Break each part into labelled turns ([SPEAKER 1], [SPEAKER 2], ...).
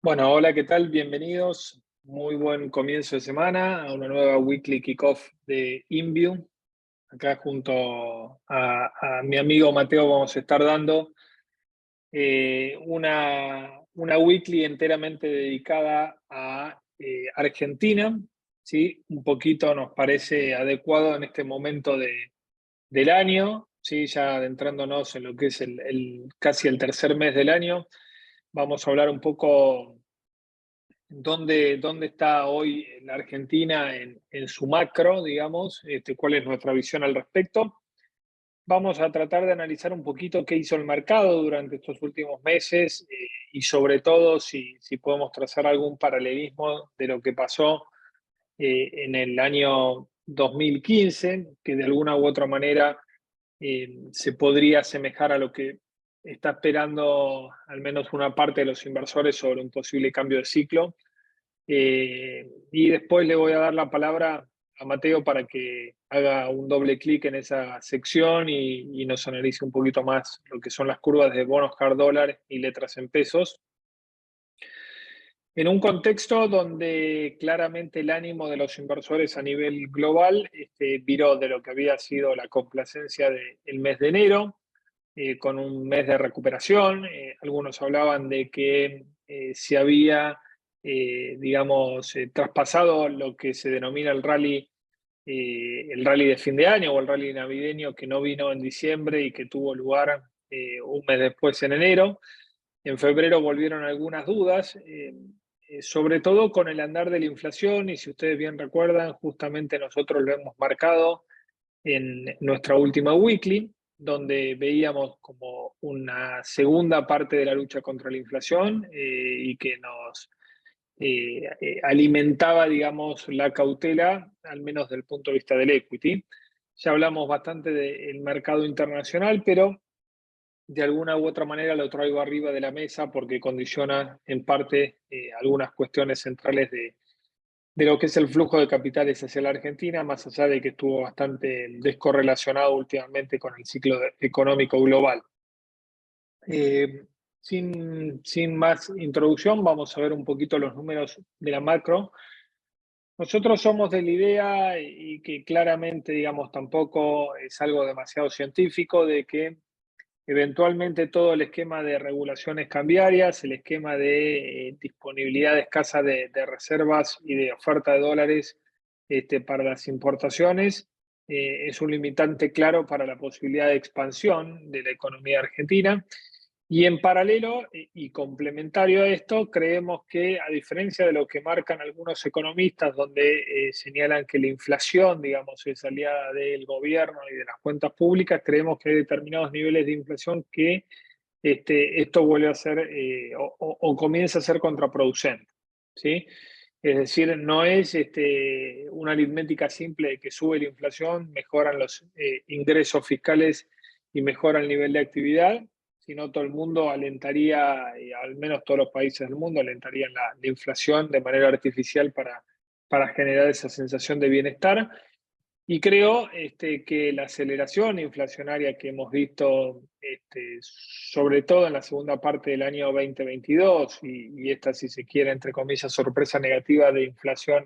[SPEAKER 1] Bueno, hola, ¿qué tal? Bienvenidos. Muy buen comienzo de semana a una nueva Weekly Kickoff de InView. Acá junto a mi amigo Mateo vamos a estar dando una weekly enteramente dedicada a Argentina. ¿Sí? Un poquito nos parece adecuado en este momento del año, ¿sí? Ya adentrándonos en lo que es casi el tercer mes del año. Vamos a hablar un poco dónde está hoy la Argentina en su macro, digamos, cuál es nuestra visión al respecto. Vamos a tratar de analizar un poquito qué hizo el mercado durante estos últimos meses y sobre todo si podemos trazar algún paralelismo de lo que pasó en el año 2015, que de alguna u otra manera se podría asemejar a lo que está esperando al menos una parte de los inversores sobre un posible cambio de ciclo. Y después le voy a dar la palabra a Mateo para que haga un doble clic en esa sección y nos analice un poquito más lo que son las curvas de bonos hard dólar y letras en pesos. En un contexto donde claramente el ánimo de los inversores a nivel global viró de lo que había sido la complacencia del mes de enero, con un mes de recuperación. Algunos hablaban de que se había, digamos, traspasado lo que se denomina el rally de fin de año o el rally navideño que no vino en diciembre y que tuvo lugar un mes después en enero. En febrero volvieron algunas dudas, sobre todo con el andar de la inflación, y si ustedes bien recuerdan, justamente nosotros lo hemos marcado en nuestra última weekly, donde veíamos como una segunda parte de la lucha contra la inflación y que nos alimentaba, digamos, la cautela, al menos del punto de vista del equity. Ya hablamos bastante del mercado internacional, pero de alguna u otra manera lo traigo arriba de la mesa porque condiciona en parte algunas cuestiones centrales de lo que es el flujo de capitales hacia la Argentina, más allá de que estuvo bastante descorrelacionado últimamente con el ciclo económico global. Eh, sin más introducción, vamos a ver un poquito los números de la macro. Nosotros somos de la idea, y que claramente, digamos, tampoco es algo demasiado científico, de que eventualmente todo el esquema de regulaciones cambiarias, el esquema de disponibilidad escasa de reservas y de oferta de dólares para las importaciones, es un limitante claro para la posibilidad de expansión de la economía argentina. Y en paralelo y complementario a esto, creemos que, a diferencia de lo que marcan algunos economistas, donde señalan que la inflación, digamos, es aliada del gobierno y de las cuentas públicas, creemos que hay determinados niveles de inflación que esto vuelve a ser o comienza a ser contraproducente, ¿sí? Es decir, no es una aritmética simple de que sube la inflación, mejoran los ingresos fiscales y mejora el nivel de actividad, sino todo el mundo alentaría, al menos todos los países del mundo, alentarían la inflación de manera artificial para generar esa sensación de bienestar. Y creo que la aceleración inflacionaria que hemos visto, sobre todo en la segunda parte del año 2022, y esta, si se quiere, entre comillas, sorpresa negativa de inflación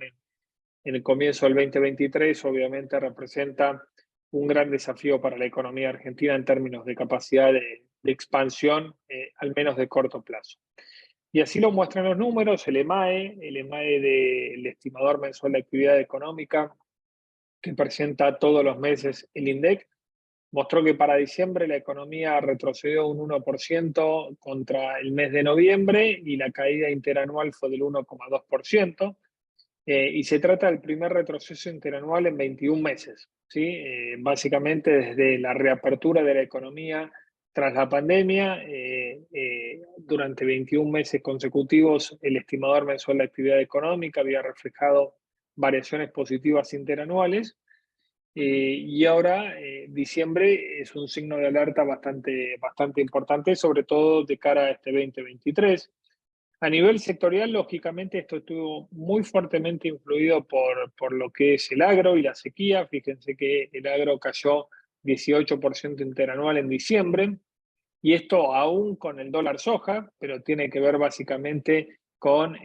[SPEAKER 1] en el comienzo del 2023, obviamente representa un gran desafío para la economía argentina en términos de capacidad de expansión, al menos de corto plazo. Y así lo muestran los números. El EMAE del estimador mensual de actividad económica, que presenta todos los meses el INDEC, mostró que para diciembre la economía retrocedió un 1% contra el mes de noviembre y la caída interanual fue del 1,2%. Y se trata del primer retroceso interanual en 21 meses, ¿sí? Básicamente desde la reapertura de la economía tras la pandemia, durante 21 meses consecutivos, el estimador mensual de actividad económica había reflejado variaciones positivas interanuales. Y ahora, diciembre es un signo de alerta bastante importante, sobre todo de cara a este 2023. A nivel sectorial, lógicamente, esto estuvo muy fuertemente influido por lo que es el agro y la sequía. Fíjense que el agro cayó 18% interanual en diciembre, y esto aún con el dólar soja, pero tiene que ver básicamente con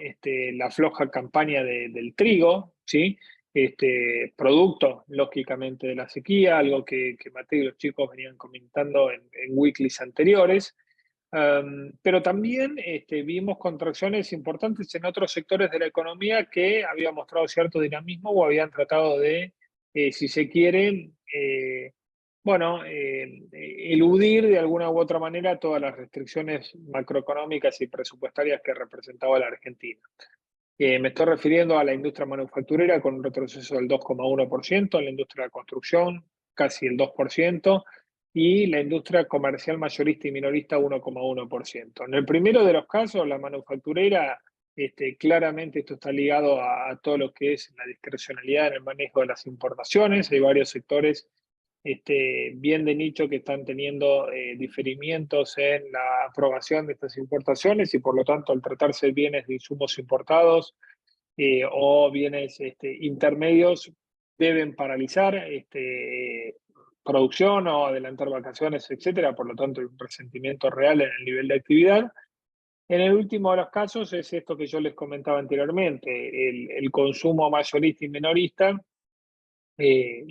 [SPEAKER 1] la floja campaña del trigo, ¿sí? Producto, lógicamente, de la sequía, algo que Mateo y los chicos venían comentando en weeklies anteriores. Pero también vimos contracciones importantes en otros sectores de la economía que habían mostrado cierto dinamismo o habían tratado de, si se quiere, bueno, eludir de alguna u otra manera todas las restricciones macroeconómicas y presupuestarias que representaba la Argentina. Me estoy refiriendo a la industria manufacturera con un retroceso del 2,1%, la industria de la construcción casi el 2%, y la industria comercial mayorista y minorista 1,1%. En el primero de los casos, la manufacturera, claramente esto está ligado a todo lo que es la discrecionalidad en el manejo de las importaciones. Hay varios sectores bien de nicho que están teniendo diferimientos en la aprobación de estas importaciones y por lo tanto al tratarse de bienes de insumos importados o bienes intermedios deben paralizar producción o adelantar vacaciones, etcétera. Por lo tanto hay un resentimiento real en el nivel de actividad. En el último de los casos es esto que yo les comentaba anteriormente, el consumo mayorista y minorista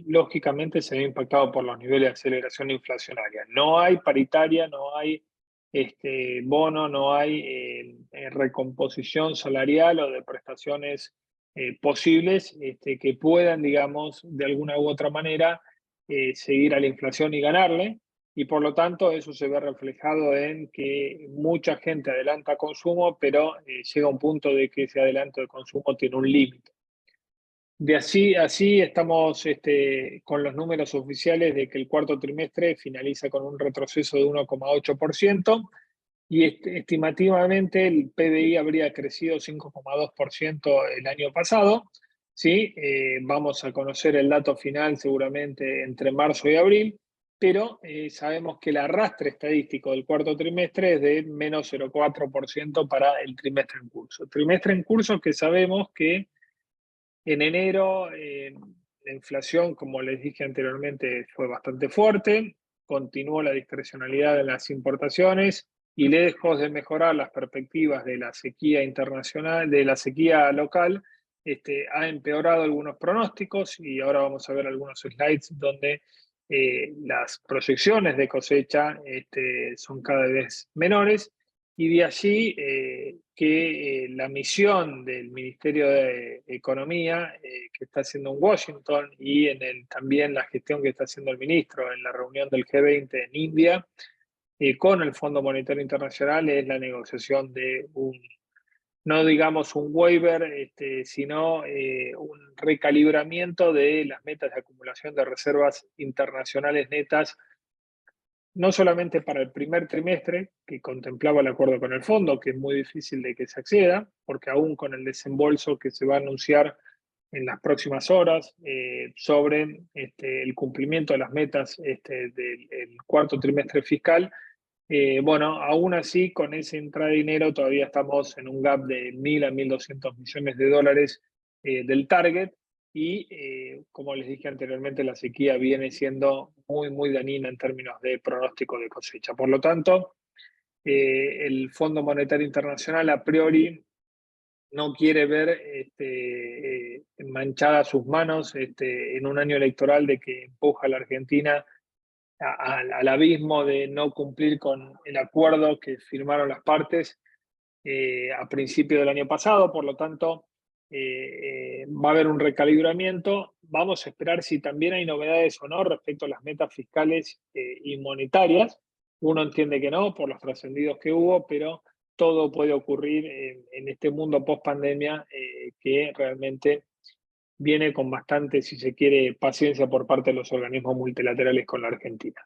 [SPEAKER 1] lógicamente se ve impactado por los niveles de aceleración inflacionaria. No hay paritaria, no hay bono, no hay recomposición salarial o de prestaciones posibles que puedan, digamos, de alguna u otra manera seguir a la inflación y ganarle. Y por lo tanto eso se ve reflejado en que mucha gente adelanta consumo, pero llega un punto de que ese adelanto de consumo tiene un límite. De así estamos con los números oficiales de que el cuarto trimestre finaliza con un retroceso de 1,8% y estimativamente el PBI habría crecido 5,2% el año pasado. ¿Sí? Vamos a conocer el dato final seguramente entre marzo y abril, pero sabemos que el arrastre estadístico del cuarto trimestre es de menos 0,4% para el trimestre en curso. Trimestre en curso que sabemos que en enero, la inflación, como les dije anteriormente, fue bastante fuerte, continuó la discrecionalidad de las importaciones y lejos de mejorar las perspectivas de la sequía internacional, de la sequía local, ha empeorado algunos pronósticos y ahora vamos a ver algunos slides donde las proyecciones de cosecha son cada vez menores y de allí que la misión del Ministerio de Economía que está haciendo en Washington y también la gestión que está haciendo el ministro en la reunión del G20 en India con el Fondo Monetario Internacional es la negociación de no digamos un waiver, sino un recalibramiento de las metas de acumulación de reservas internacionales netas no solamente para el primer trimestre, que contemplaba el acuerdo con el fondo, que es muy difícil de que se acceda, porque aún con el desembolso que se va a anunciar en las próximas horas sobre el cumplimiento de las metas del cuarto trimestre fiscal, bueno, aún así, con ese entrada de dinero todavía estamos en un gap de 1.000 a 1.200 millones de dólares del target y, como les dije anteriormente, la sequía viene siendo muy, muy dañina en términos de pronóstico de cosecha. Por lo tanto, el Fondo Monetario Internacional a priori no quiere ver manchadas sus manos en un año electoral de que empuja a la Argentina al abismo de no cumplir con el acuerdo que firmaron las partes a principio del año pasado. Por lo tanto, va a haber un recalibramiento. Vamos a esperar si también hay novedades o no respecto a las metas fiscales y monetarias. Uno entiende que no, por los trascendidos que hubo, pero todo puede ocurrir en este mundo post-pandemia que realmente viene con bastante, si se quiere, paciencia por parte de los organismos multilaterales con la Argentina.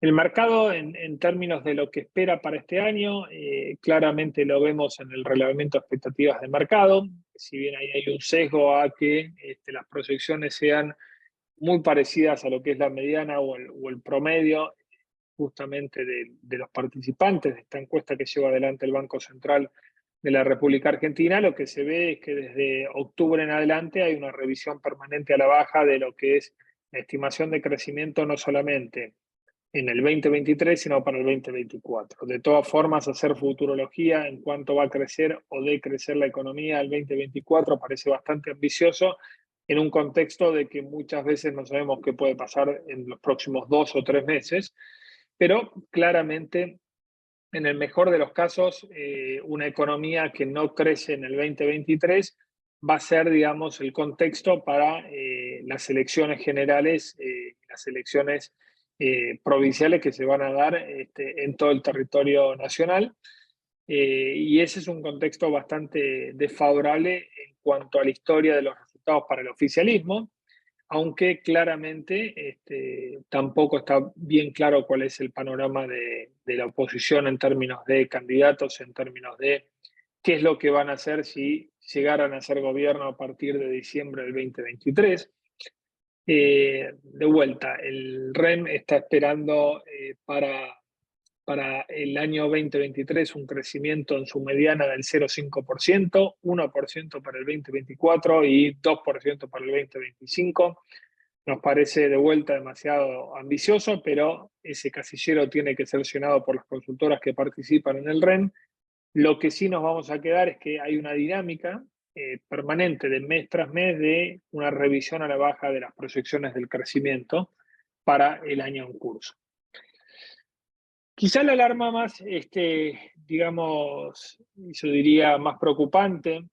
[SPEAKER 1] El mercado, en términos de lo que espera para este año, claramente lo vemos en el relevamiento de expectativas de mercado. Si bien ahí hay un sesgo a que las proyecciones sean muy parecidas a lo que es la mediana o el promedio justamente de los participantes de esta encuesta que lleva adelante el Banco Central de la República Argentina, lo que se ve es que desde octubre en adelante hay una revisión permanente a la baja de lo que es la estimación de crecimiento no solamente en el 2023, sino para el 2024. De todas formas, hacer futurología en cuánto va a crecer o decrecer la economía al 2024 parece bastante ambicioso en un contexto de que muchas veces no sabemos qué puede pasar en los próximos 2 o 3 meses, pero claramente, en el mejor de los casos, una economía que no crece en el 2023 va a ser, digamos, el contexto para las elecciones generales, las elecciones provinciales que se van a dar en todo el territorio nacional. Y ese es un contexto bastante desfavorable en cuanto a la historia de los resultados para el oficialismo, aunque claramente tampoco está bien claro cuál es el panorama de la oposición en términos de candidatos, en términos de qué es lo que van a hacer si llegaran a ser gobierno a partir de diciembre del 2023. De vuelta, el REM está esperando para el año 2023 un crecimiento en su mediana del 0,5%, 1% para el 2024 y 2% para el 2025. Nos parece de vuelta demasiado ambicioso, pero ese casillero tiene que ser llenado por las consultoras que participan en el REN. Lo que sí nos vamos a quedar es que hay una dinámica permanente de mes tras mes de una revisión a la baja de las proyecciones del crecimiento para el año en curso. Quizá la alarma más, digamos, yo diría más preocupante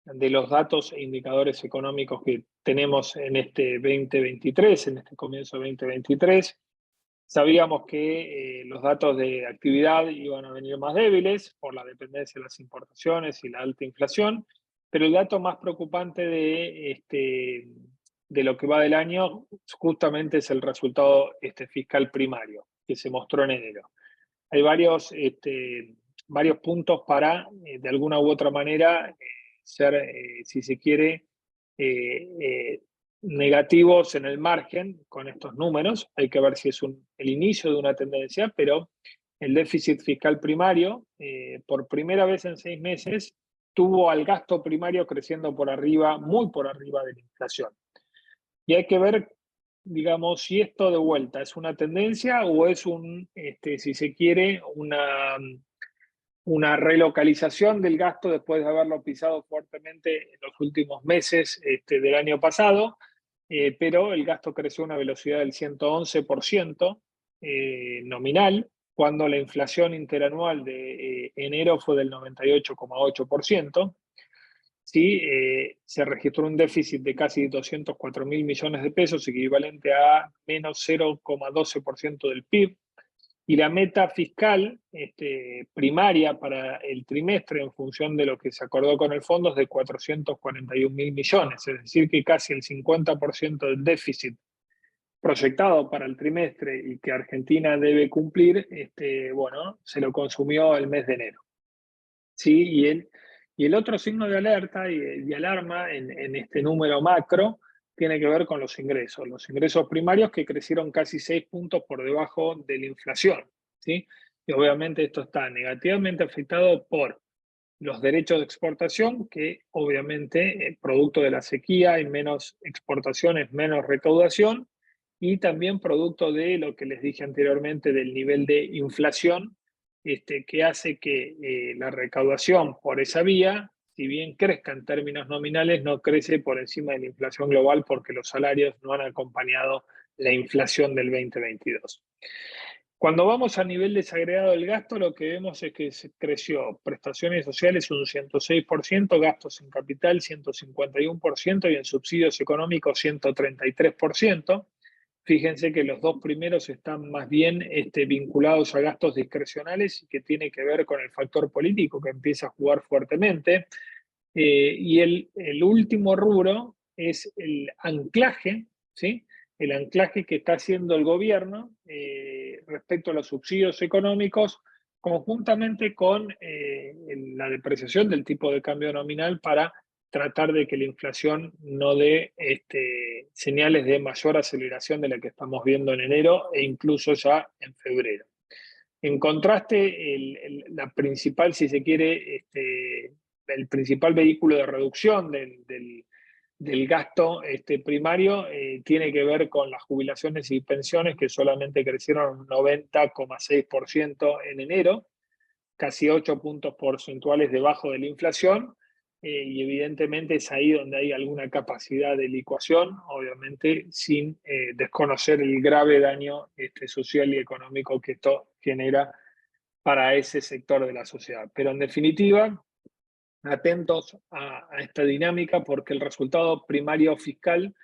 [SPEAKER 1] de los datos e indicadores económicos que tenemos en este 2023, en este comienzo de 2023. Sabíamos que los datos de actividad iban a venir más débiles por la dependencia de las importaciones y la alta inflación, pero el dato más preocupante de lo que va del año justamente es el resultado fiscal primario que se mostró en enero. Hay varios puntos para, de alguna u otra manera, ser, si se quiere, negativos en el margen con estos números. Hay que ver si es el inicio de una tendencia, pero el déficit fiscal primario, por primera vez en 6 meses, tuvo al gasto primario creciendo por arriba, muy por arriba de la inflación. Y hay que ver, digamos, si esto de vuelta es una tendencia o es si se quiere, una relocalización del gasto después de haberlo pisado fuertemente en los últimos meses del año pasado, pero el gasto creció a una velocidad del 111% nominal, cuando la inflación interanual de enero fue del 98,8%. Sí, se registró un déficit de casi 204.000 millones de pesos, equivalente a menos 0,12% del PIB. Y la meta fiscal primaria para el trimestre, en función de lo que se acordó con el fondo, es de 441.000 millones, es decir, que casi el 50% del déficit proyectado para el trimestre y que Argentina debe cumplir, bueno, se lo consumió el mes de enero. ¿Sí? Y el otro signo de alerta y de alarma en este número macro tiene que ver con los ingresos primarios que crecieron casi 6 puntos por debajo de la inflación, ¿sí? Y obviamente esto está negativamente afectado por los derechos de exportación, que obviamente, producto de la sequía, hay menos exportaciones, menos recaudación, y también producto de lo que les dije anteriormente del nivel de inflación, que hace que la recaudación por esa vía, si bien crezca en términos nominales, no crece por encima de la inflación global porque los salarios no han acompañado la inflación del 2022. Cuando vamos a nivel desagregado del gasto, lo que vemos es que creció prestaciones sociales un 106%, gastos en capital 151% y en subsidios económicos 133%. Fíjense que los dos primeros están más bien vinculados a gastos discrecionales y que tiene que ver con el factor político que empieza a jugar fuertemente. Y el último rubro es el anclaje, ¿sí? El anclaje que está haciendo el gobierno respecto a los subsidios económicos, conjuntamente con la depreciación del tipo de cambio nominal para tratar de que la inflación no dé señales de mayor aceleración de la que estamos viendo en enero e incluso ya en febrero. En contraste, la principal, si se quiere, el principal vehículo de reducción del gasto primario tiene que ver con las jubilaciones y pensiones, que solamente crecieron un 90,6% en enero, casi 8 puntos porcentuales debajo de la inflación, y evidentemente es ahí donde hay alguna capacidad de licuación, obviamente sin desconocer el grave daño social y económico que esto genera para ese sector de la sociedad. Pero en definitiva, atentos a esta dinámica porque el resultado primario fiscal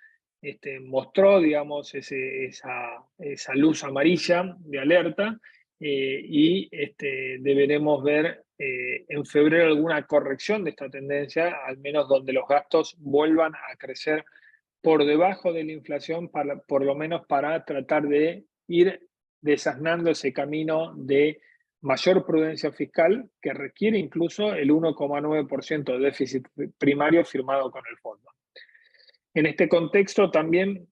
[SPEAKER 1] mostró, digamos, esa luz amarilla de alerta, y deberemos ver en febrero alguna corrección de esta tendencia, al menos donde los gastos vuelvan a crecer por debajo de la inflación, por lo menos para tratar de ir desasnando ese camino de mayor prudencia fiscal que requiere incluso el 1,9% de déficit primario firmado con el fondo. En este contexto también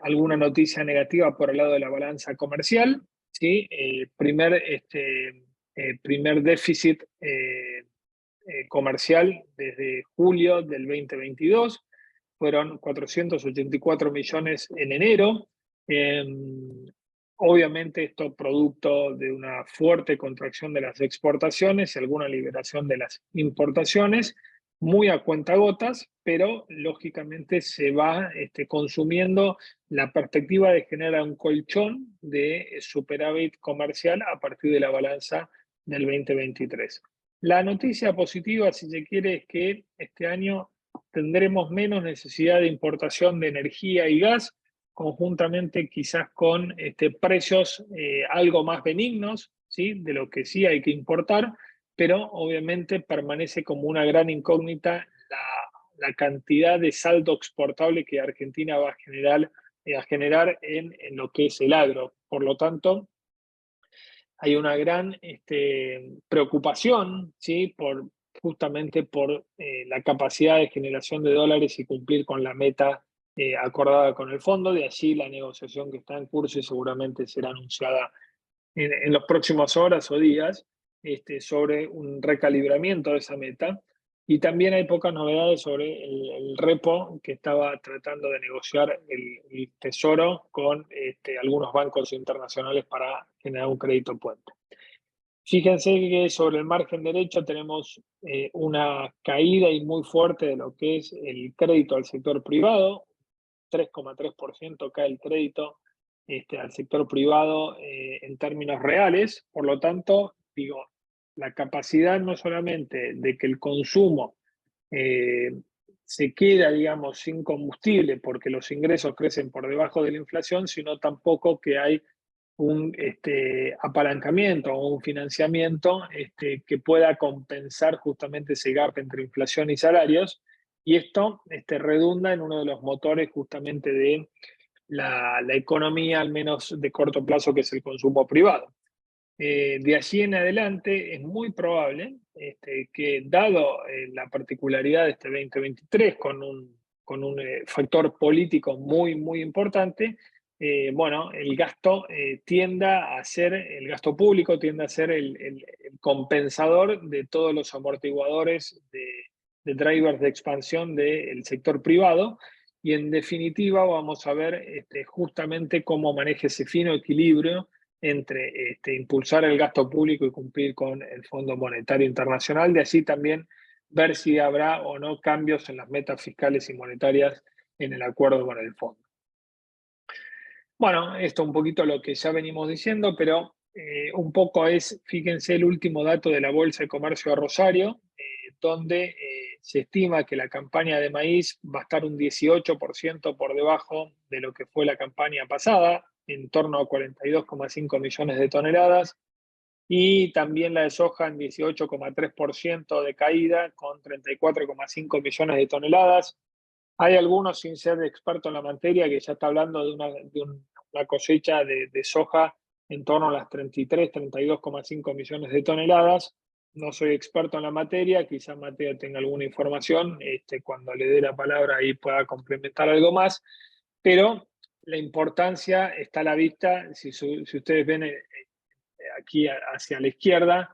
[SPEAKER 1] alguna noticia negativa por el lado de la balanza comercial, ¿sí? Primer déficit comercial desde julio del 2022, fueron 484 millones en enero. Obviamente esto producto de una fuerte contracción de las exportaciones y alguna liberación de las importaciones, muy a cuentagotas, pero lógicamente se va consumiendo la perspectiva de generar un colchón de superávit comercial a partir de la balanza del 2023. La noticia positiva, si se quiere, es que este año tendremos menos necesidad de importación de energía y gas, conjuntamente quizás con precios algo más benignos, ¿sí? De lo que sí hay que importar, pero obviamente permanece como una gran incógnita la cantidad de saldo exportable que Argentina va a generar en lo que es el agro. Por lo tanto, hay una gran preocupación, ¿sí? Justamente por la capacidad de generación de dólares y cumplir con la meta acordada con el fondo. De allí la negociación que está en curso y seguramente será anunciada en las próximas horas o días sobre un recalibramiento de esa meta. Y también hay pocas novedades sobre el repo que estaba tratando de negociar el Tesoro con algunos bancos internacionales para generar un crédito puente. Fíjense que sobre el margen derecho tenemos una caída y muy fuerte de lo que es el crédito al sector privado. 3,3% cae el crédito al sector privado en términos reales. Por lo tanto, digo, la capacidad no solamente de que el consumo eh, se queda, digamos, sin combustible porque los ingresos crecen por debajo de la inflación, sino tampoco que hay un apalancamiento o un financiamiento que pueda compensar justamente ese gap entre inflación y salarios. Y esto redunda en uno de los motores justamente de la economía, al menos de corto plazo, que es el consumo privado. De allí en adelante es muy probable que, dado la particularidad de este 2023, con un factor político muy, muy importante, bueno, el gasto tienda a ser, el gasto público tiende a ser el compensador de todos los amortiguadores de drivers de expansión del sector privado. Y en definitiva vamos a ver justamente cómo maneja ese fino equilibrio entre impulsar el gasto público y cumplir con el Fondo Monetario Internacional, de así también ver si habrá o no cambios en las metas fiscales y monetarias en el acuerdo con el fondo. Bueno, esto un poquito lo que ya venimos diciendo, pero un poco es, fíjense, el último dato de la Bolsa de Comercio de Rosario, donde se estima que la campaña de maíz va a estar un 18% por debajo de lo que fue la campaña pasada, en torno a 42,5 millones de toneladas, y también la de soja en 18,3% de caída, con 34,5 millones de toneladas. Hay algunos, sin ser experto en la materia, que ya está hablando de una cosecha de soja en torno a las 33, 32,5 millones de toneladas. No soy experto en la materia, quizá Mateo tenga alguna información, cuando le dé la palabra ahí pueda complementar algo más, pero la importancia está a la vista. Si ustedes ven aquí hacia la izquierda,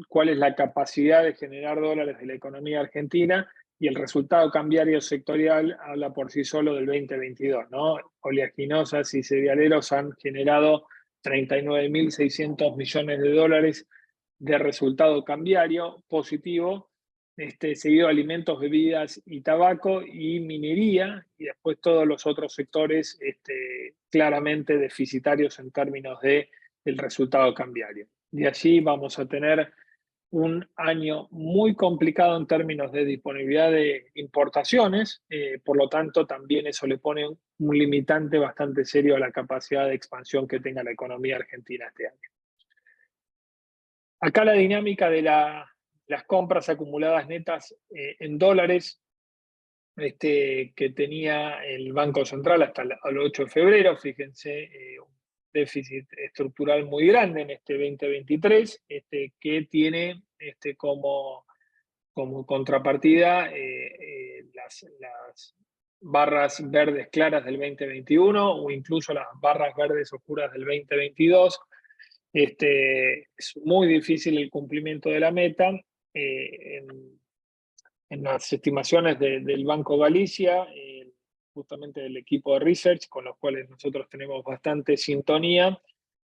[SPEAKER 1] cuál es la capacidad de generar dólares de la economía argentina, y el resultado cambiario sectorial habla por sí solo del 2022, ¿no? Oleaginosas y cerealeros han generado 39.600 millones de dólares de resultado cambiario positivo, seguido alimentos, bebidas y tabaco y minería, y después todos los otros sectores claramente deficitarios en términos del resultado cambiario. De allí vamos a tener un año muy complicado en términos de disponibilidad de importaciones, por lo tanto también eso le pone un limitante bastante serio a la capacidad de expansión que tenga la economía argentina este año. Acá la dinámica de las compras acumuladas netas en dólares que tenía el Banco Central hasta el 8 de febrero, fíjense, un déficit estructural muy grande en este 2023, que tiene como contrapartida las barras verdes claras del 2021 o incluso las barras verdes oscuras del 2022. Es muy difícil el cumplimiento de la meta. En las estimaciones del Banco Galicia, justamente del equipo de research, con los cuales nosotros tenemos bastante sintonía,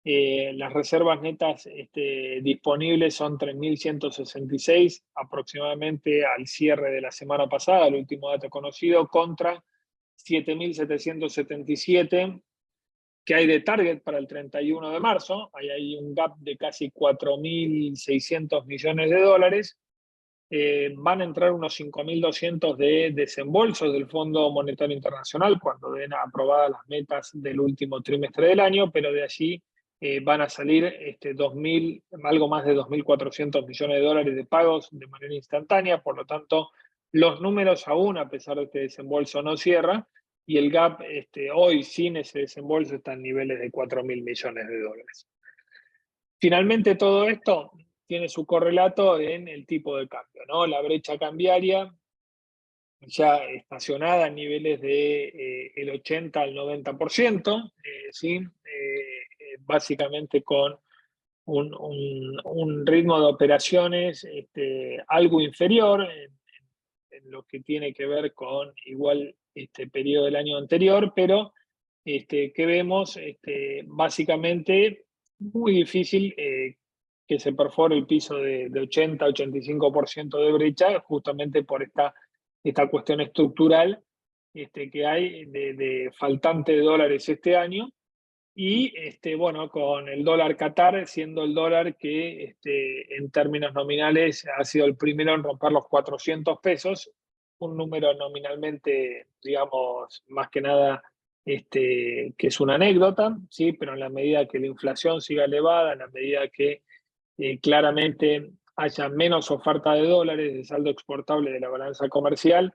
[SPEAKER 1] las reservas netas disponibles son 3.166 aproximadamente al cierre de la semana pasada, el último dato conocido, contra 7.777 que hay de target para el 31 de marzo. Hay un gap de casi 4.600 millones de dólares. Van a entrar unos 5.200 de desembolsos del Fondo Monetario Internacional cuando den aprobadas las metas del último trimestre del año, pero de allí van a salir algo más de 2.400 millones de dólares de pagos de manera instantánea. Por lo tanto, los números aún, a pesar de este desembolso, no cierran, y el gap hoy sin ese desembolso está en niveles de 4.000 millones de dólares. Finalmente, todo esto tiene su correlato en el tipo de cambio, ¿no? La brecha cambiaria ya estacionada en niveles de el 80 al 90%, ¿sí? Básicamente con un ritmo de operaciones algo inferior en lo que tiene que ver con igual periodo del año anterior, pero que vemos básicamente muy difícil que se perfore el piso de 80-85% de brecha, justamente por esta cuestión estructural que hay de faltante de dólares este año. Y bueno, con el dólar Qatar siendo el dólar que en términos nominales ha sido el primero en romper los 400 pesos, un número nominalmente, digamos, más que nada que es una anécdota, ¿sí? Pero en la medida que la inflación siga elevada, en la medida que claramente haya menos oferta de dólares, de saldo exportable de la balanza comercial,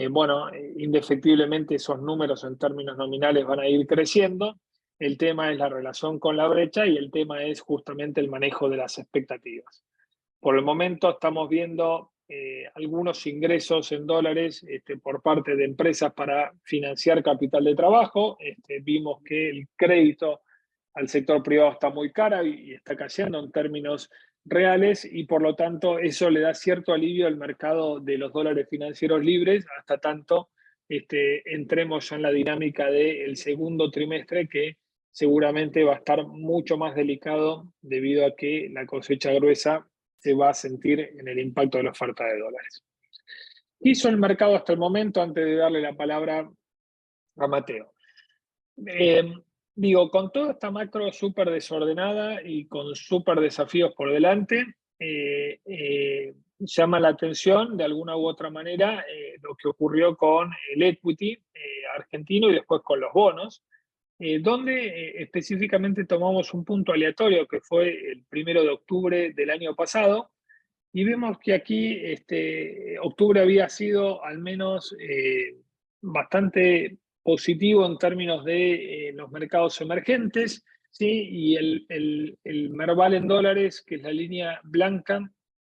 [SPEAKER 1] bueno, indefectiblemente esos números en términos nominales van a ir creciendo. El tema es la relación con la brecha y el tema es justamente el manejo de las expectativas. Por el momento estamos viendo algunos ingresos en dólares por parte de empresas para financiar capital de trabajo. Vimos que el crédito al sector privado está muy cara y está cayendo en términos reales, y por lo tanto eso le da cierto alivio al mercado de los dólares financieros libres hasta tanto entremos ya en la dinámica del segundo trimestre, que seguramente va a estar mucho más delicado debido a que la cosecha gruesa se va a sentir en el impacto de la oferta de dólares. ¿Qué hizo el mercado hasta el momento antes de darle la palabra a Mateo? Con toda esta macro súper desordenada y con súper desafíos por delante, llama la atención de alguna u otra manera lo que ocurrió con el equity argentino y después con los bonos, donde específicamente tomamos un punto aleatorio que fue el 1 de octubre del año pasado, y vemos que aquí octubre había sido al menos bastante positivo en términos de los mercados emergentes, ¿sí? Y el Merval en dólares, que es la línea blanca,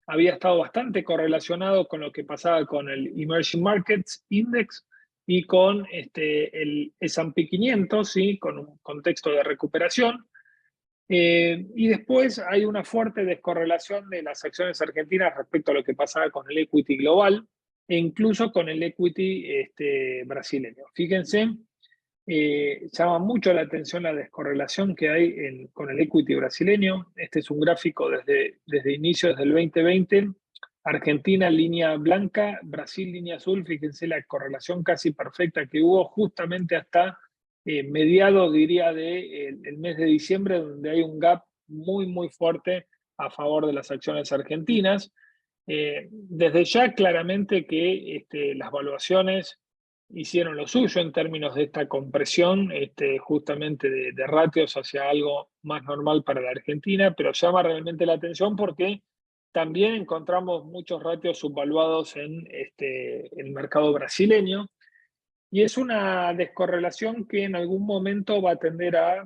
[SPEAKER 1] había estado bastante correlacionado con lo que pasaba con el Emerging Markets Index y con el S&P 500, ¿sí? Con un contexto de recuperación. Y después hay una fuerte descorrelación de las acciones argentinas respecto a lo que pasaba con el equity global. e incluso con el equity brasileño. Fíjense, llama mucho la atención la descorrelación que hay con el equity brasileño. Este es un gráfico desde inicios del 2020. Argentina línea blanca, Brasil línea azul. Fíjense la correlación casi perfecta que hubo justamente hasta mediados, diría, del mes de diciembre, donde hay un gap muy, muy fuerte a favor de las acciones argentinas. Desde ya, claramente que las valuaciones hicieron lo suyo en términos de esta compresión, justamente de ratios hacia algo más normal para la Argentina, pero llama realmente la atención porque también encontramos muchos ratios subvaluados en el mercado brasileño, y es una descorrelación que en algún momento va a tender a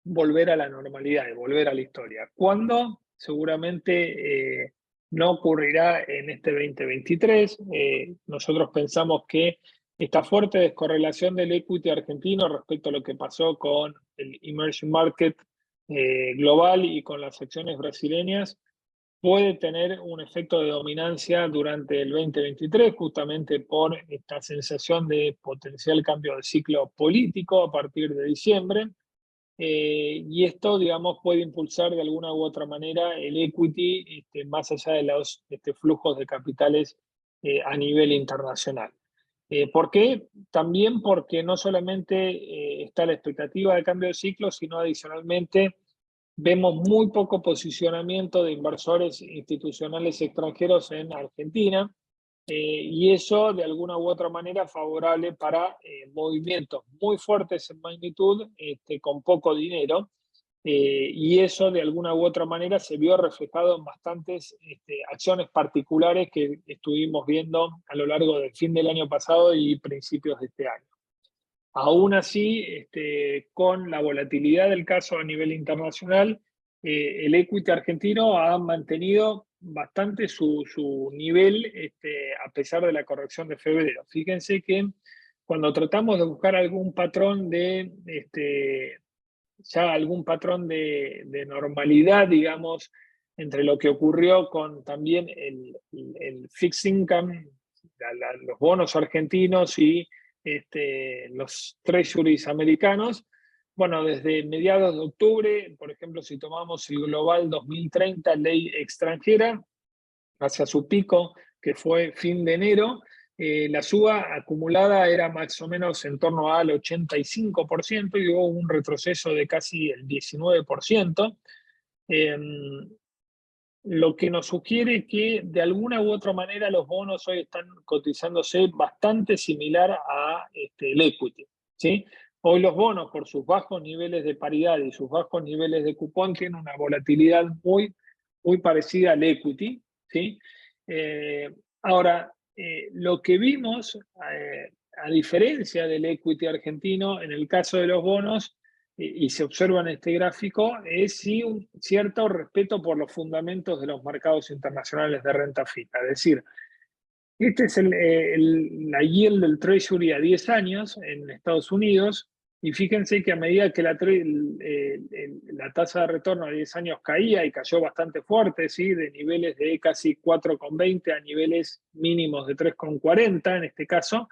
[SPEAKER 1] volver a la normalidad y volver a la historia. ¿Cuándo? Seguramente no ocurrirá en este 2023. Nosotros pensamos que esta fuerte descorrelación del equity argentino respecto a lo que pasó con el emerging market global y con las acciones brasileñas puede tener un efecto de dominancia durante el 2023, justamente por esta sensación de potencial cambio de ciclo político a partir de diciembre. Y esto, digamos, puede impulsar de alguna u otra manera el equity más allá de los flujos de capitales a nivel internacional. ¿Por qué? También porque no solamente está la expectativa de cambio de ciclo, sino adicionalmente vemos muy poco posicionamiento de inversores institucionales extranjeros en Argentina, y eso de alguna u otra manera favorable para movimientos muy fuertes en magnitud con poco dinero, y eso de alguna u otra manera se vio reflejado en bastantes acciones particulares que estuvimos viendo a lo largo del fin del año pasado y principios de este año. Aún así, con la volatilidad del caso a nivel internacional, el equity argentino ha mantenido bastante su nivel a pesar de la corrección de febrero. Fíjense que cuando tratamos de buscar algún patrón algún patrón de normalidad, digamos, entre lo que ocurrió con también el fixed income, los bonos argentinos y los treasuries americanos. Bueno, desde mediados de octubre, por ejemplo, si tomamos el Global 2030, ley extranjera, hacia su pico, que fue fin de enero, la suba acumulada era más o menos en torno al 85% y hubo un retroceso de casi el 19%. Lo que nos sugiere que de alguna u otra manera los bonos hoy están cotizándose bastante similar a el equity, ¿sí? Hoy los bonos, por sus bajos niveles de paridad y sus bajos niveles de cupón, tienen una volatilidad muy, muy parecida al equity, ¿sí? Ahora, lo que vimos, a diferencia del equity argentino, en el caso de los bonos, y se observa en este gráfico, es sí un cierto respeto por los fundamentos de los mercados internacionales de renta fija. Es decir, este es la yield del Treasury a 10 años en Estados Unidos, y fíjense que a medida que la tasa de retorno a 10 años caía, y cayó bastante fuerte, ¿sí? De niveles de casi 4,20 a niveles mínimos de 3,40 en este caso,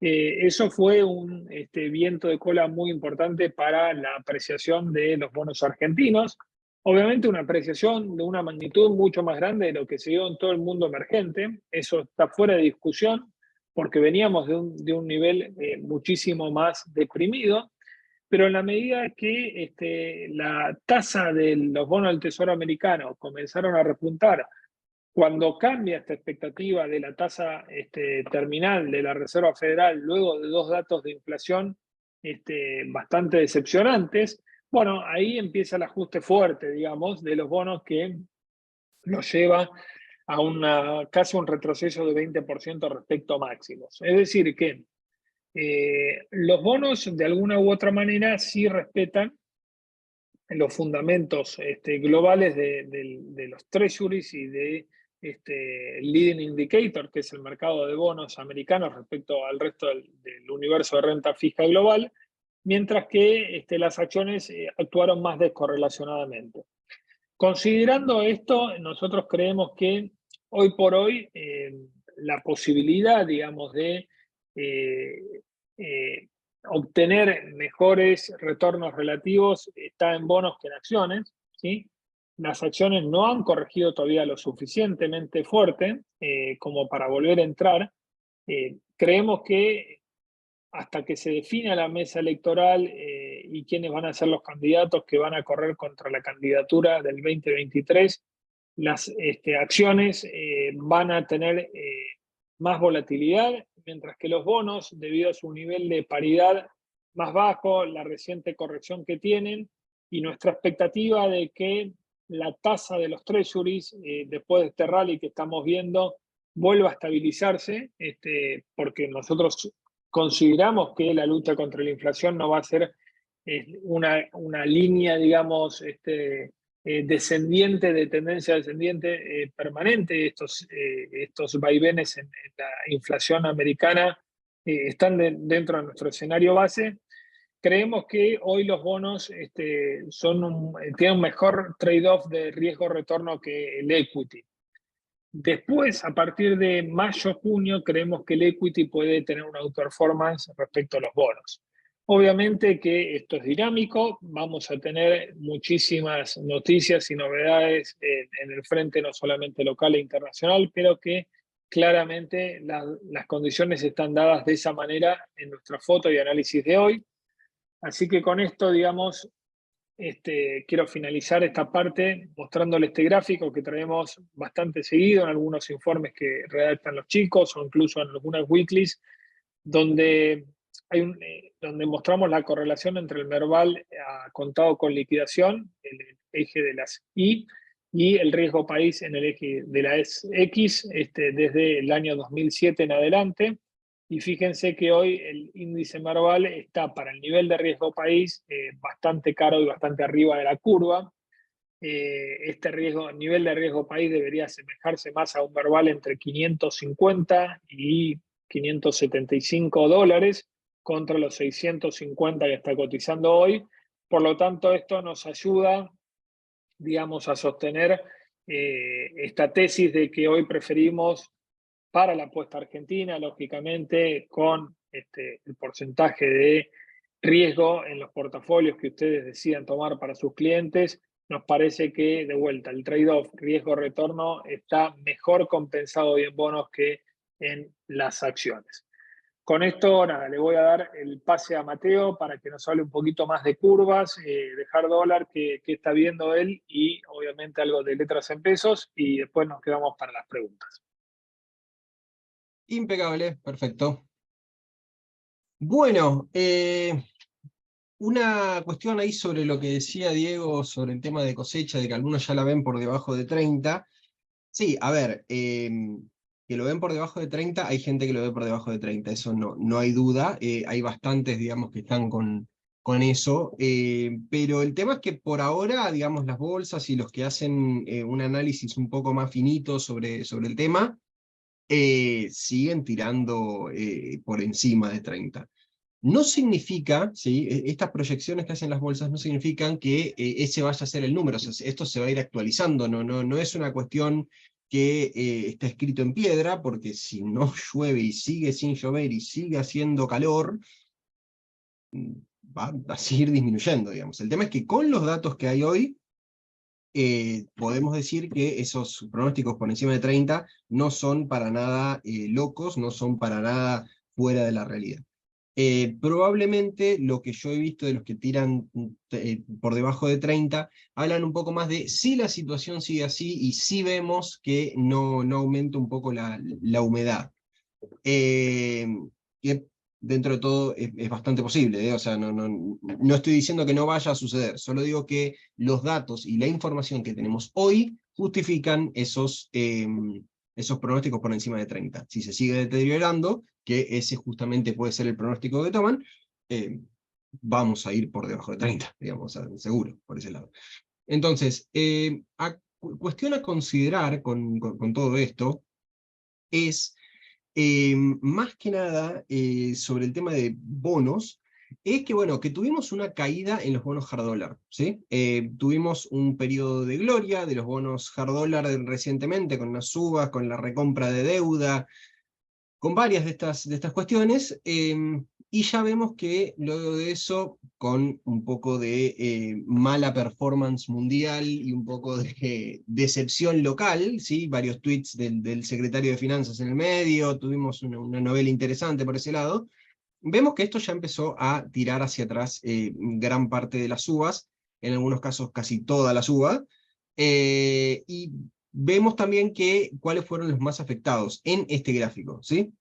[SPEAKER 1] eso fue un viento de cola muy importante para la apreciación de los bonos argentinos. Obviamente una apreciación de una magnitud mucho más grande de lo que se dio en todo el mundo emergente. Eso está fuera de discusión porque veníamos de un nivel muchísimo más deprimido. Pero en la medida que la tasa de los bonos del Tesoro americano comenzaron a repuntar, cuando cambia esta expectativa de la tasa terminal de la Reserva Federal, luego de dos datos de inflación bastante decepcionantes, bueno, ahí empieza el ajuste fuerte, digamos, de los bonos que nos lleva a casi un retroceso de 20% respecto a máximos. Es decir, que los bonos, de alguna u otra manera, sí respetan los fundamentos globales de los treasuries y de leading indicator, que es el mercado de bonos americanos respecto al resto del universo de renta fija global, mientras que las acciones actuaron más descorrelacionadamente. Considerando esto, nosotros creemos que hoy por hoy la posibilidad, digamos, de obtener mejores retornos relativos está en bonos que en acciones, ¿sí? Las acciones no han corregido todavía lo suficientemente fuerte como para volver a entrar. Creemos que hasta que se defina la mesa electoral y quiénes van a ser los candidatos que van a correr contra la candidatura del 2023, las acciones van a tener más volatilidad, mientras que los bonos, debido a su nivel de paridad más bajo, la reciente corrección que tienen y nuestra expectativa de que la tasa de los treasuries, después de este rally que estamos viendo, vuelva a estabilizarse, porque nosotros consideramos que la lucha contra la inflación no va a ser una línea, digamos, descendiente, de tendencia descendiente permanente. Estos vaivenes en la inflación americana están dentro de nuestro escenario base. Creemos que hoy los bonos tienen un mejor trade-off de riesgo-retorno que el equity. Después, a partir de mayo-junio, creemos que el equity puede tener una outperformance respecto a los bonos. Obviamente que esto es dinámico, vamos a tener muchísimas noticias y novedades en el frente no solamente local e internacional, pero que claramente las condiciones están dadas de esa manera en nuestra foto y análisis de hoy. Así que con esto, digamos, quiero finalizar esta parte mostrándoles este gráfico que traemos bastante seguido en algunos informes que redactan los chicos o incluso en algunas weeklies, donde, donde mostramos la correlación entre el Merval contado con liquidación, el eje de las I, y el riesgo país en el eje de la X, desde el año 2007 en adelante. Y fíjense que hoy el índice Merval está para el nivel de riesgo país bastante caro y bastante arriba de la curva. Este nivel de riesgo país debería asemejarse más a un Merval entre 550 y 575 dólares contra los 650 que está cotizando hoy. Por lo tanto, esto nos ayuda, digamos, a sostener esta tesis de que hoy preferimos para la apuesta argentina, lógicamente, con el porcentaje de riesgo en los portafolios que ustedes decidan tomar para sus clientes, nos parece que, de vuelta, el trade-off riesgo-retorno está mejor compensado hoy en bonos que en las acciones. Con esto, nada, le voy a dar el pase a Mateo para que nos hable un poquito más de curvas, de hard dólar, que está viendo él, y obviamente algo de letras en pesos, y después nos quedamos para las preguntas.
[SPEAKER 2] Impecable, perfecto. Bueno, una cuestión ahí sobre lo que decía Diego sobre el tema de cosecha, de que algunos ya la ven por debajo de 30. Sí, a ver, que lo ven por debajo de 30, hay gente que lo ve por debajo de 30, eso no hay duda. Hay bastantes, digamos, que están con eso, pero el tema es que por ahora, digamos, las bolsas y los que hacen un análisis un poco más finito sobre el tema, siguen tirando por encima de 30. No significa, ¿sí? Estas proyecciones que hacen las bolsas no significan que ese vaya a ser el número, o sea, esto se va a ir actualizando, no es una cuestión que está escrito en piedra, porque si no llueve y sigue sin llover y sigue haciendo calor, va a seguir disminuyendo, digamos. El tema es que con los datos que hay hoy, podemos decir que esos pronósticos por encima de 30 no son para nada locos, no son para nada fuera de la realidad. Probablemente lo que yo he visto de los que tiran por debajo de 30, hablan un poco más de si la situación sigue así y si vemos que no aumenta un poco la humedad. Que dentro de todo es bastante posible, o sea, no estoy diciendo que no vaya a suceder, solo digo que los datos y la información que tenemos hoy justifican esos pronósticos por encima de 30. Si se sigue deteriorando, que ese justamente puede ser el pronóstico que toman, vamos a ir por debajo de 30, digamos, seguro, por ese lado. Entonces, cuestión a considerar con todo esto es, más que nada, sobre el tema de bonos, es que, bueno, que tuvimos una caída en los bonos hard dollar, ¿sí? Tuvimos un periodo de gloria de los bonos hard dollar recientemente, con unas subas, con la recompra de deuda, con varias de estas cuestiones, y ya vemos que luego de eso, con un poco de mala performance mundial y un poco de decepción local, ¿sí? Varios tweets del secretario de Finanzas en el medio, tuvimos una novela interesante por ese lado, vemos que esto ya empezó a tirar hacia atrás gran parte de las uvas, en algunos casos casi toda la uvas, y vemos también cuáles fueron los más afectados en este gráfico, ¿sí?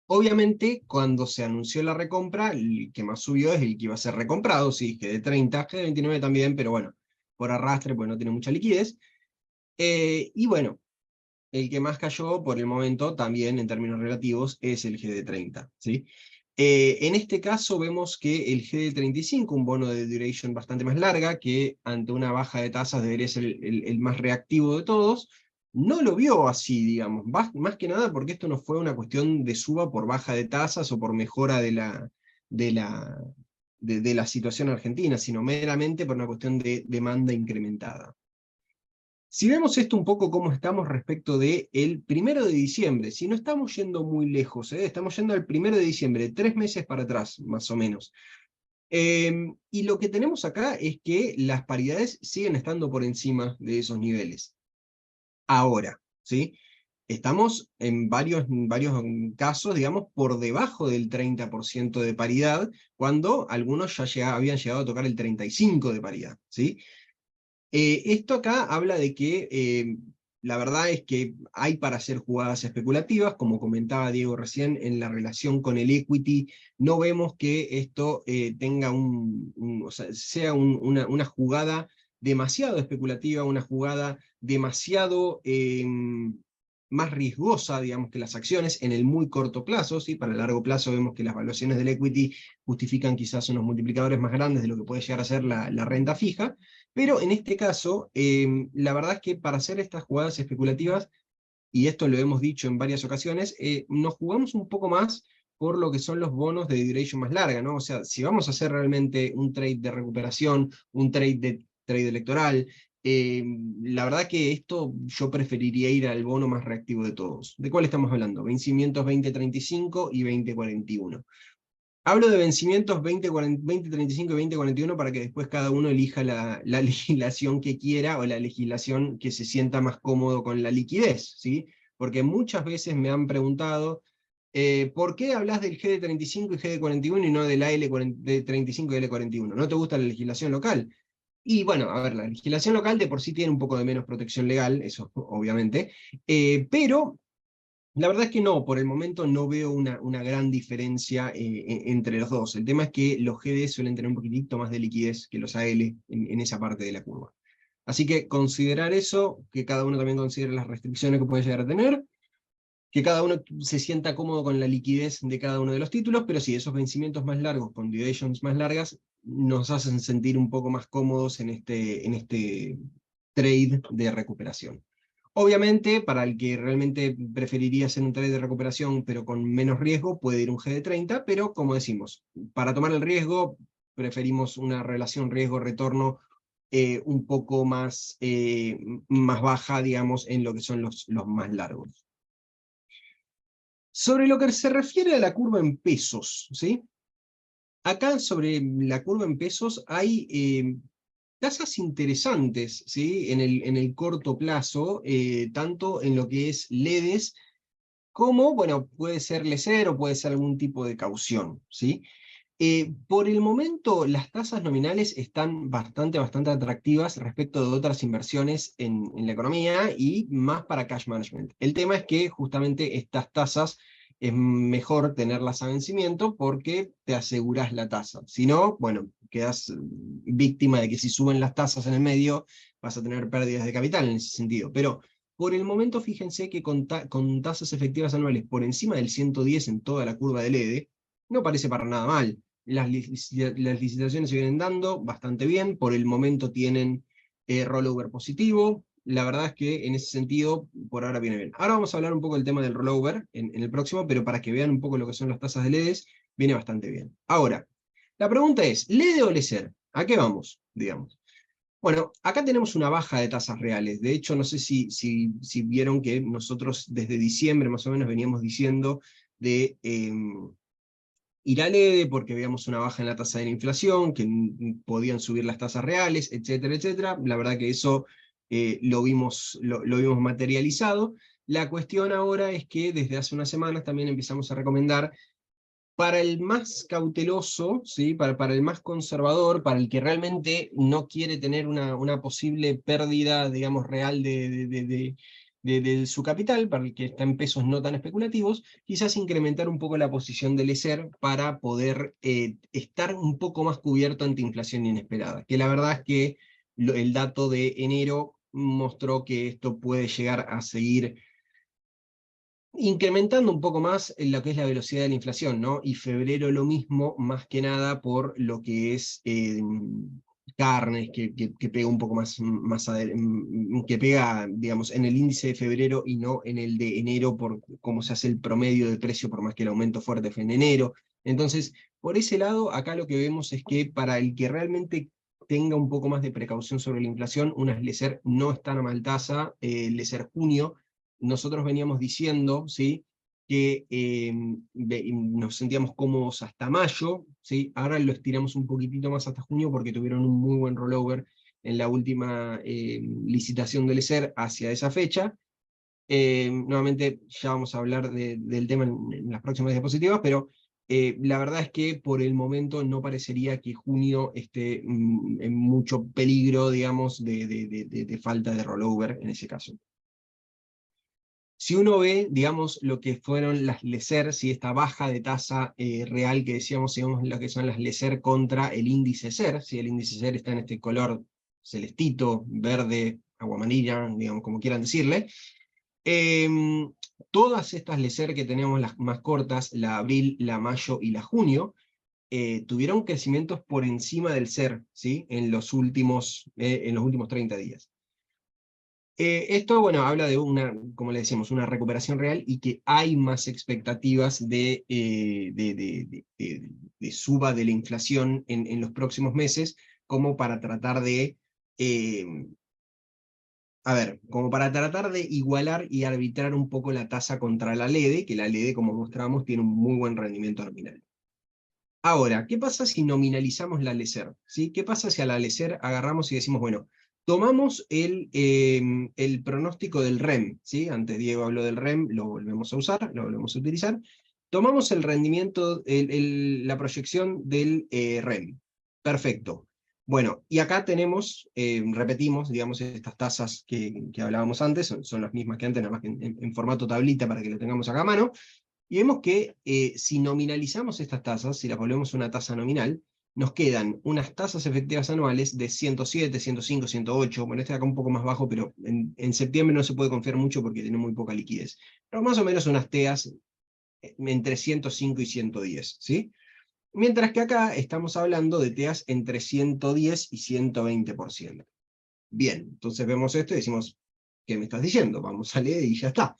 [SPEAKER 2] Obviamente, cuando se anunció la recompra, el que más subió es el que iba a ser recomprado, sí, GD30, GD29 también, pero bueno, por arrastre, pues no tiene mucha liquidez. Y bueno, el que más cayó por el momento, también en términos relativos, es el GD30, ¿sí? En este caso vemos que el GD35, un bono de duration bastante más larga, que ante una baja de tasas debería ser el más reactivo de todos, no lo vio así, digamos, más que nada porque esto no fue una cuestión de suba por baja de tasas o por mejora de la, de la situación argentina, sino meramente por una cuestión de demanda incrementada. Si vemos esto un poco cómo estamos respecto del 1 de diciembre, si no estamos yendo muy lejos, estamos yendo al 1 de diciembre, 3 meses para atrás, más o menos. Y lo que tenemos acá es que las paridades siguen estando por encima de esos niveles. Ahora, ¿sí? Estamos en varios casos, digamos, por debajo del 30% de paridad, cuando algunos ya habían llegado a tocar el 35% de paridad, ¿sí? Esto acá habla de que la verdad es que hay para hacer jugadas especulativas, como comentaba Diego recién, en la relación con el equity, no vemos que esto tenga o sea, sea una jugada demasiado especulativa, una jugada demasiado más riesgosa, digamos, que las acciones en el muy corto plazo, ¿sí? Para el largo plazo vemos que las valuaciones del equity justifican quizás unos multiplicadores más grandes de lo que puede llegar a ser la renta fija, pero en este caso, la verdad es que para hacer estas jugadas especulativas, y esto lo hemos dicho en varias ocasiones, nos jugamos un poco más por lo que son los bonos de duration más larga, ¿no? O sea, si vamos a hacer realmente un trade de recuperación, un trade electoral, la verdad que esto yo preferiría ir al bono más reactivo de todos. ¿De cuál estamos hablando? Vencimientos 2035 y 2041. Hablo de vencimientos 2035 y 2041 para que después cada uno elija la legislación que quiera o la legislación que se sienta más cómodo con la liquidez, ¿sí? Porque muchas veces me han preguntado, ¿por qué hablas del GD35 y GD41 y no del AL35 y L41? ¿No te gusta la legislación local? Y bueno, a ver, la legislación local de por sí tiene un poco de menos protección legal, eso obviamente, pero la verdad es que no, por el momento no veo una gran diferencia entre los dos. El tema es que los GD suelen tener un poquitito más de liquidez que los AL en esa parte de la curva. Así que considerar eso, que cada uno también considere las restricciones que puede llegar a tener, que cada uno se sienta cómodo con la liquidez de cada uno de los títulos, pero sí, esos vencimientos más largos, con durations más largas, nos hacen sentir un poco más cómodos en este trade de recuperación. Obviamente, para el que realmente preferiría hacer un trade de recuperación, pero con menos riesgo, puede ir un GD30, pero como decimos, para tomar el riesgo, preferimos una relación riesgo-retorno un poco más baja, digamos, en lo que son los más largos. Sobre lo que se refiere a la curva en pesos, ¿sí? Acá sobre la curva en pesos hay tasas interesantes, ¿sí? En el corto plazo, tanto en lo que es LEDs, como, bueno, puede ser LECER o puede ser algún tipo de caución, ¿sí? Por el momento, las tasas nominales están bastante atractivas respecto de otras inversiones en la economía y más para cash management. El tema es que justamente estas tasas es mejor tenerlas a vencimiento porque te aseguras la tasa. Si no, bueno, quedas víctima de que si suben las tasas en el medio vas a tener pérdidas de capital en ese sentido. Pero por el momento, fíjense que con tasas efectivas anuales por encima del 110 en toda la curva del EDE, no parece para nada mal. Las licitaciones se vienen dando bastante bien, por el momento tienen rollover positivo, la verdad es que en ese sentido por ahora viene bien. Ahora vamos a hablar un poco del tema del rollover en el próximo, pero para que vean un poco lo que son las tasas de LEDs, viene bastante bien. Ahora, la pregunta es, ¿LED o LECER? ¿A qué vamos, digamos? Bueno, acá tenemos una baja de tasas reales. De hecho, no sé si vieron que nosotros desde diciembre más o menos veníamos diciendo de ir al EDE porque veíamos una baja en la tasa de la inflación, que podían subir las tasas reales, etcétera, etcétera. La verdad que eso lo vimos materializado. La cuestión ahora es que desde hace unas semanas también empezamos a recomendar para el más cauteloso, ¿sí? Para el más conservador, para el que realmente no quiere tener una posible pérdida, digamos, real de su capital, para el que está en pesos no tan especulativos, quizás incrementar un poco la posición del ESER para poder estar un poco más cubierto ante inflación inesperada. Que la verdad es que el dato de enero mostró que esto puede llegar a seguir incrementando un poco más en lo que es la velocidad de la inflación, ¿no? Y febrero lo mismo, más que nada por lo que es carnes, que pega un poco que pega, digamos, en el índice de febrero y no en el de enero, por cómo se hace el promedio de precio, por más que el aumento fuerte fue en enero. Entonces, por ese lado, acá lo que vemos es que para el que realmente tenga un poco más de precaución sobre la inflación, unas LECER no están a mal tasa, LECER junio, nosotros veníamos diciendo, ¿sí?, que nos sentíamos cómodos hasta mayo, ¿sí? Ahora lo estiramos un poquitito más hasta junio porque tuvieron un muy buen rollover en la última licitación del ESER hacia esa fecha. Nuevamente ya vamos a hablar del tema en las próximas diapositivas, pero la verdad es que por el momento no parecería que junio esté en mucho peligro, digamos, de falta de rollover en ese caso. Si uno ve, digamos, lo que fueron las LECER, si esta baja de tasa real que decíamos, digamos, lo que son las LECER contra el índice SER, si el índice SER está en este color celestito, verde, agua amarilla, digamos, como quieran decirle, todas estas LECER que tenemos, las más cortas, la abril, la mayo y la junio, tuvieron crecimientos por encima del SER, ¿sí?, en los últimos 30 días. Esto, bueno, habla de como le decíamos, una recuperación real y que hay más expectativas de suba de la inflación en los próximos meses, como para tratar como para tratar de igualar y arbitrar un poco la tasa contra la LEDE, que la LEDE, como mostramos, tiene un muy buen rendimiento nominal. Ahora, ¿qué pasa si nominalizamos la LECER? ¿Sí? ¿Qué pasa si a la LECER agarramos y decimos, bueno, tomamos el pronóstico del REM, ¿sí? Antes Diego habló del REM, lo volvemos a usar, lo volvemos a utilizar. Tomamos el rendimiento, la proyección del REM. Perfecto. Bueno, y acá tenemos, repetimos, digamos, estas tasas que hablábamos antes, son las mismas que antes, nada más que en formato tablita para que lo tengamos acá a mano. Y vemos que si nominalizamos estas tasas, si las volvemos una tasa nominal, nos quedan unas tasas efectivas anuales de 107, 105, 108, bueno, este de acá un poco más bajo, pero en septiembre no se puede confiar mucho porque tiene muy poca liquidez, pero más o menos unas TEAs entre 105 y 110, ¿sí? Mientras que acá estamos hablando de TEAs entre 110 y 120%. Bien, entonces vemos esto y decimos, ¿qué me estás diciendo? Vamos a leer y ya está.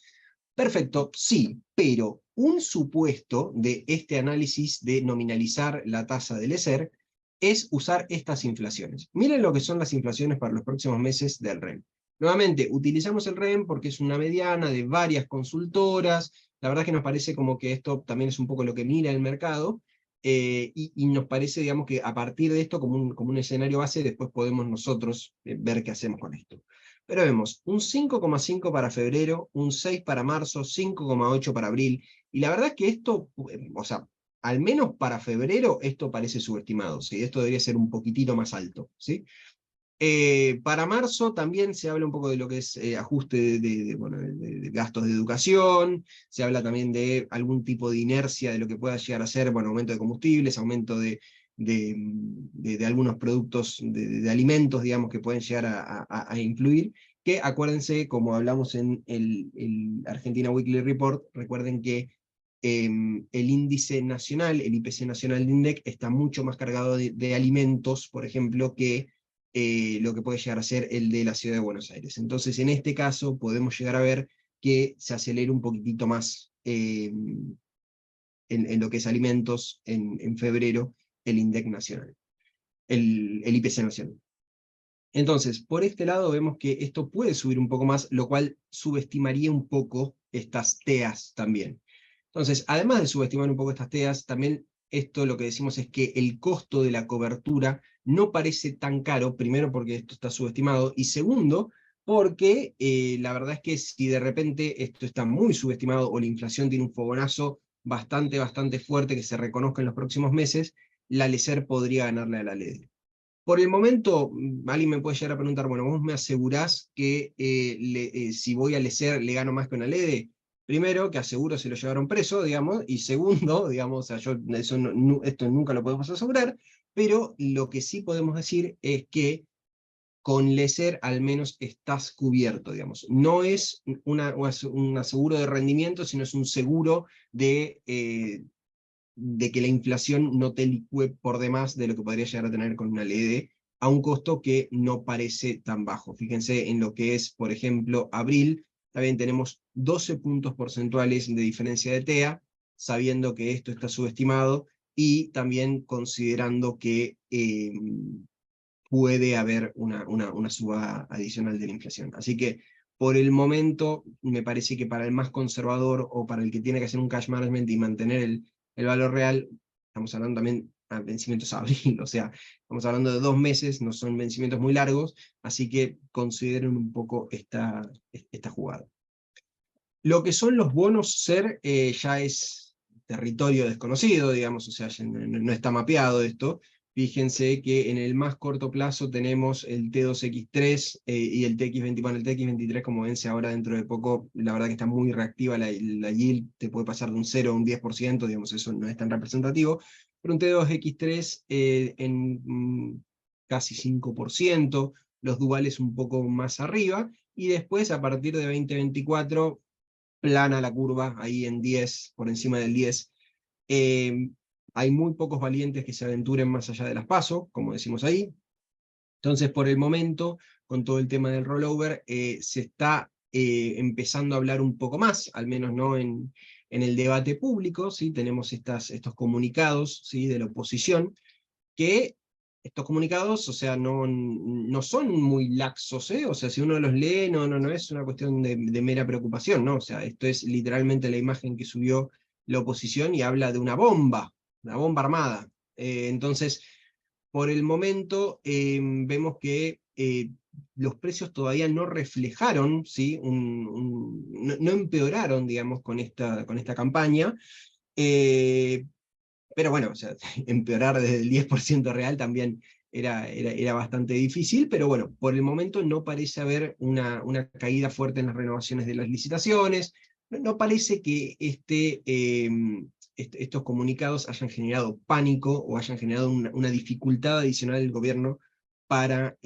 [SPEAKER 2] Perfecto, sí, pero un supuesto de este análisis de nominalizar la tasa del ESER es usar estas inflaciones. Miren lo que son las inflaciones para los próximos meses del REM. Nuevamente, utilizamos el REM porque es una mediana de varias consultoras. La verdad es que nos parece como que esto también es un poco lo que mira el mercado, y nos parece, digamos, que a partir de esto, como un escenario base, después podemos nosotros ver qué hacemos con esto. Pero vemos un 5,5 para febrero, un 6 para marzo, 5,8 para abril, y la verdad es que esto, o sea, al menos para febrero, esto parece subestimado, ¿sí? Esto debería ser un poquitito más alto, ¿sí? Para marzo también se habla un poco de lo que es ajuste de gastos de educación, se habla también de algún tipo de inercia de lo que pueda llegar a ser, bueno, aumento de combustibles, aumento de algunos productos de alimentos, digamos, que pueden llegar a influir, que acuérdense, como hablamos en el Argentina Weekly Report, recuerden que el índice nacional, el IPC nacional de INDEC, está mucho más cargado de alimentos, por ejemplo, que lo que puede llegar a ser el de la ciudad de Buenos Aires. Entonces, en este caso, podemos llegar a ver que se acelera un poquitito más en lo que es alimentos en febrero, el INDEC nacional, el IPC nacional. Entonces, por este lado vemos que esto puede subir un poco más, lo cual subestimaría un poco estas TEAs también. Entonces, además de subestimar un poco estas TEAs, también esto lo que decimos es que el costo de la cobertura no parece tan caro, primero porque esto está subestimado, y segundo, porque la verdad es que si de repente esto está muy subestimado o la inflación tiene un fogonazo bastante fuerte que se reconozca en los próximos meses, la LECER podría ganarle a la LED. Por el momento, alguien me puede llegar a preguntar, bueno, ¿vos me asegurás que si voy a LECER le gano más que una LEDE? Primero, que aseguro se lo llevaron preso, digamos, y segundo, digamos, o sea, yo eso esto nunca lo podemos asegurar, pero lo que sí podemos decir es que con LECER al menos estás cubierto, digamos. No es un aseguro de rendimiento, sino es un seguro de que la inflación no te licúe por demás de lo que podría llegar a tener con una LED a un costo que no parece tan bajo. Fíjense en lo que es, por ejemplo, abril, también tenemos 12 puntos porcentuales de diferencia de TEA, sabiendo que esto está subestimado y también considerando que puede haber una suba adicional de la inflación. Así que por el momento me parece que para el más conservador o para el que tiene que hacer un cash management y mantener el valor real, estamos hablando también a vencimientos a abril, o sea, estamos hablando de 2 meses, no son vencimientos muy largos, así que consideren un poco esta jugada. Lo que son los bonos SER ya es territorio desconocido, digamos, o sea, no está mapeado esto. Fíjense que en el más corto plazo tenemos el T2X3 y el TX20, bueno, el TX23 como vence ahora dentro de poco, la verdad que está muy reactiva la yield, te puede pasar de un 0 a un 10%, digamos, eso no es tan representativo, pero un T2X3 en casi 5%, los duales un poco más arriba, y después a partir de 2024 plana la curva, ahí en 10, por encima del 10. Eh, Hay muy pocos valientes que se aventuren más allá de las PASO, como decimos ahí. Entonces, por el momento, con todo el tema del rollover, se está empezando a hablar un poco más, al menos no en el debate público, ¿sí? Tenemos estos comunicados, ¿sí? De la oposición, que estos comunicados, o sea, no son muy laxos, ¿eh? O sea, si uno los lee, no es una cuestión de mera preocupación, ¿no? O sea, esto es literalmente la imagen que subió la oposición y habla de una bomba armada. Entonces, por el momento, vemos que los precios todavía no reflejaron, ¿sí? No empeoraron, digamos, con esta campaña. Eh, pero bueno, o sea, empeorar desde el 10% real también era bastante difícil, pero bueno, por el momento no parece haber una caída fuerte en las renovaciones de las licitaciones, no parece que estos comunicados hayan generado pánico o hayan generado una dificultad adicional del gobierno para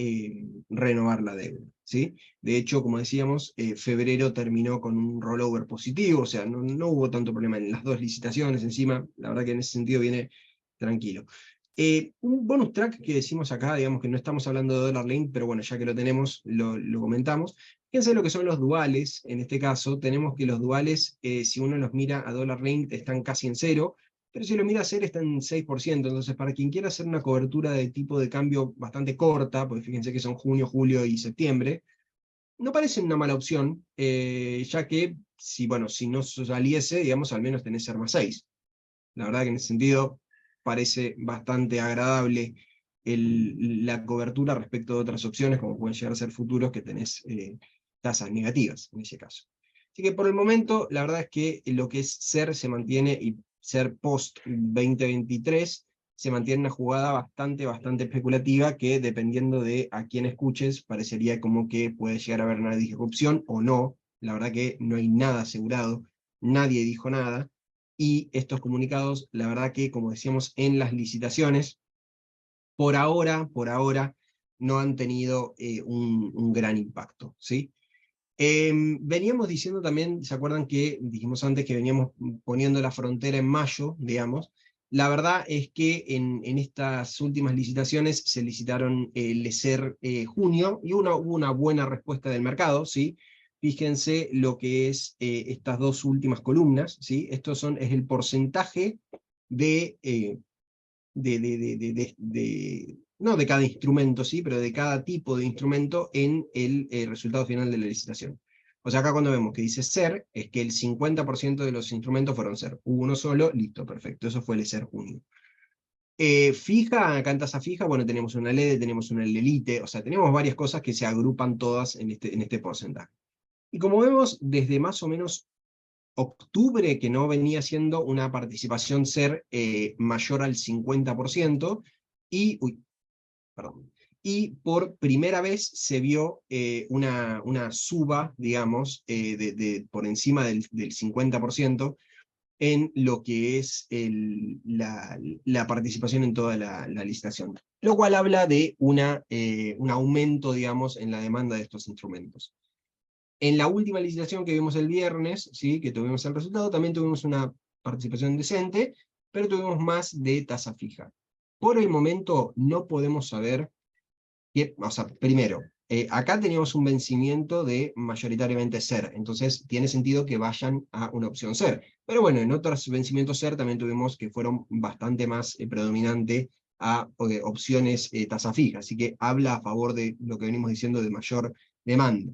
[SPEAKER 2] renovar la deuda, ¿sí? De hecho, como decíamos, febrero terminó con un rollover positivo, o sea, no hubo tanto problema en las 2 licitaciones encima, la verdad que en ese sentido viene tranquilo. Un bonus track que decimos acá, digamos que no estamos hablando de dólar link, pero bueno, ya que lo tenemos, lo comentamos. Fíjense lo que son los duales, en este caso, tenemos que los duales, si uno los mira a dólar link, están casi en cero, pero si lo mira a hacer está en 6%, entonces para quien quiera hacer una cobertura de tipo de cambio bastante corta, porque fíjense que son junio, julio y septiembre, no parece una mala opción, ya que si no saliese, digamos, al menos tenés arma 6. La verdad que en ese sentido parece bastante agradable la cobertura respecto de otras opciones, como pueden llegar a ser futuros, que tenés tasas negativas en ese caso. Así que por el momento, la verdad es que lo que es SER se mantiene, y SER post 2023, se mantiene una jugada bastante especulativa, que dependiendo de a quién escuches, parecería como que puede llegar a haber una disrupción o no. La verdad que no hay nada asegurado, nadie dijo nada, y estos comunicados, la verdad que, como decíamos en las licitaciones, por ahora, no han tenido un gran impacto, ¿sí? Veníamos diciendo también, ¿se acuerdan que dijimos antes que veníamos poniendo la frontera en mayo, digamos? La verdad es que en estas últimas licitaciones se licitaron LECER junio, y hubo una buena respuesta del mercado, ¿sí? Fíjense lo que es estas 2 últimas columnas, ¿sí? Es el porcentaje no de cada instrumento, sí, pero de cada tipo de instrumento en el resultado final de la licitación. O sea, acá cuando vemos que dice SER, es que el 50% de los instrumentos fueron SER. Hubo uno solo, listo, perfecto. Eso fue el SER junio. Fija, acá en tasa fija, bueno, tenemos una LED, tenemos una Lelite, o sea, tenemos varias cosas que se agrupan todas en este porcentaje. Y como vemos, desde más o menos octubre, que no venía siendo una participación SER mayor al 50%, y, perdón, y por primera vez se vio una suba, digamos, por encima del 50%, en lo que es la participación en toda la licitación. Lo cual habla de un aumento, digamos, en la demanda de estos instrumentos. En la última licitación que vimos el viernes, ¿sí?, que tuvimos el resultado, también tuvimos una participación decente, pero tuvimos más de tasa fija. Por el momento no podemos saber, o sea, primero, acá teníamos un vencimiento de mayoritariamente SER, entonces tiene sentido que vayan a una opción SER. Pero bueno, en otros vencimientos SER también tuvimos que fueron bastante más predominante a opciones tasa fija, así que habla a favor de lo que venimos diciendo de mayor demanda.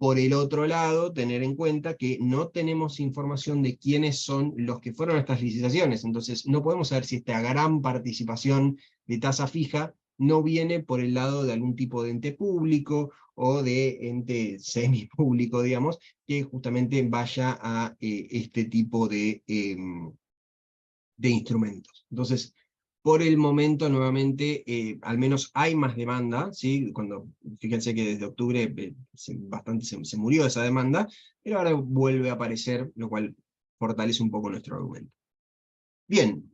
[SPEAKER 2] Por el otro lado, tener en cuenta que no tenemos información de quiénes son los que fueron a estas licitaciones, entonces no podemos saber si esta gran participación de tasa fija no viene por el lado de algún tipo de ente público o de ente semipúblico, digamos, que justamente vaya a este tipo de instrumentos. Entonces, por el momento, nuevamente, al menos hay más demanda, ¿sí? Fíjense que desde octubre se murió esa demanda, pero ahora vuelve a aparecer, lo cual fortalece un poco nuestro argumento. Bien,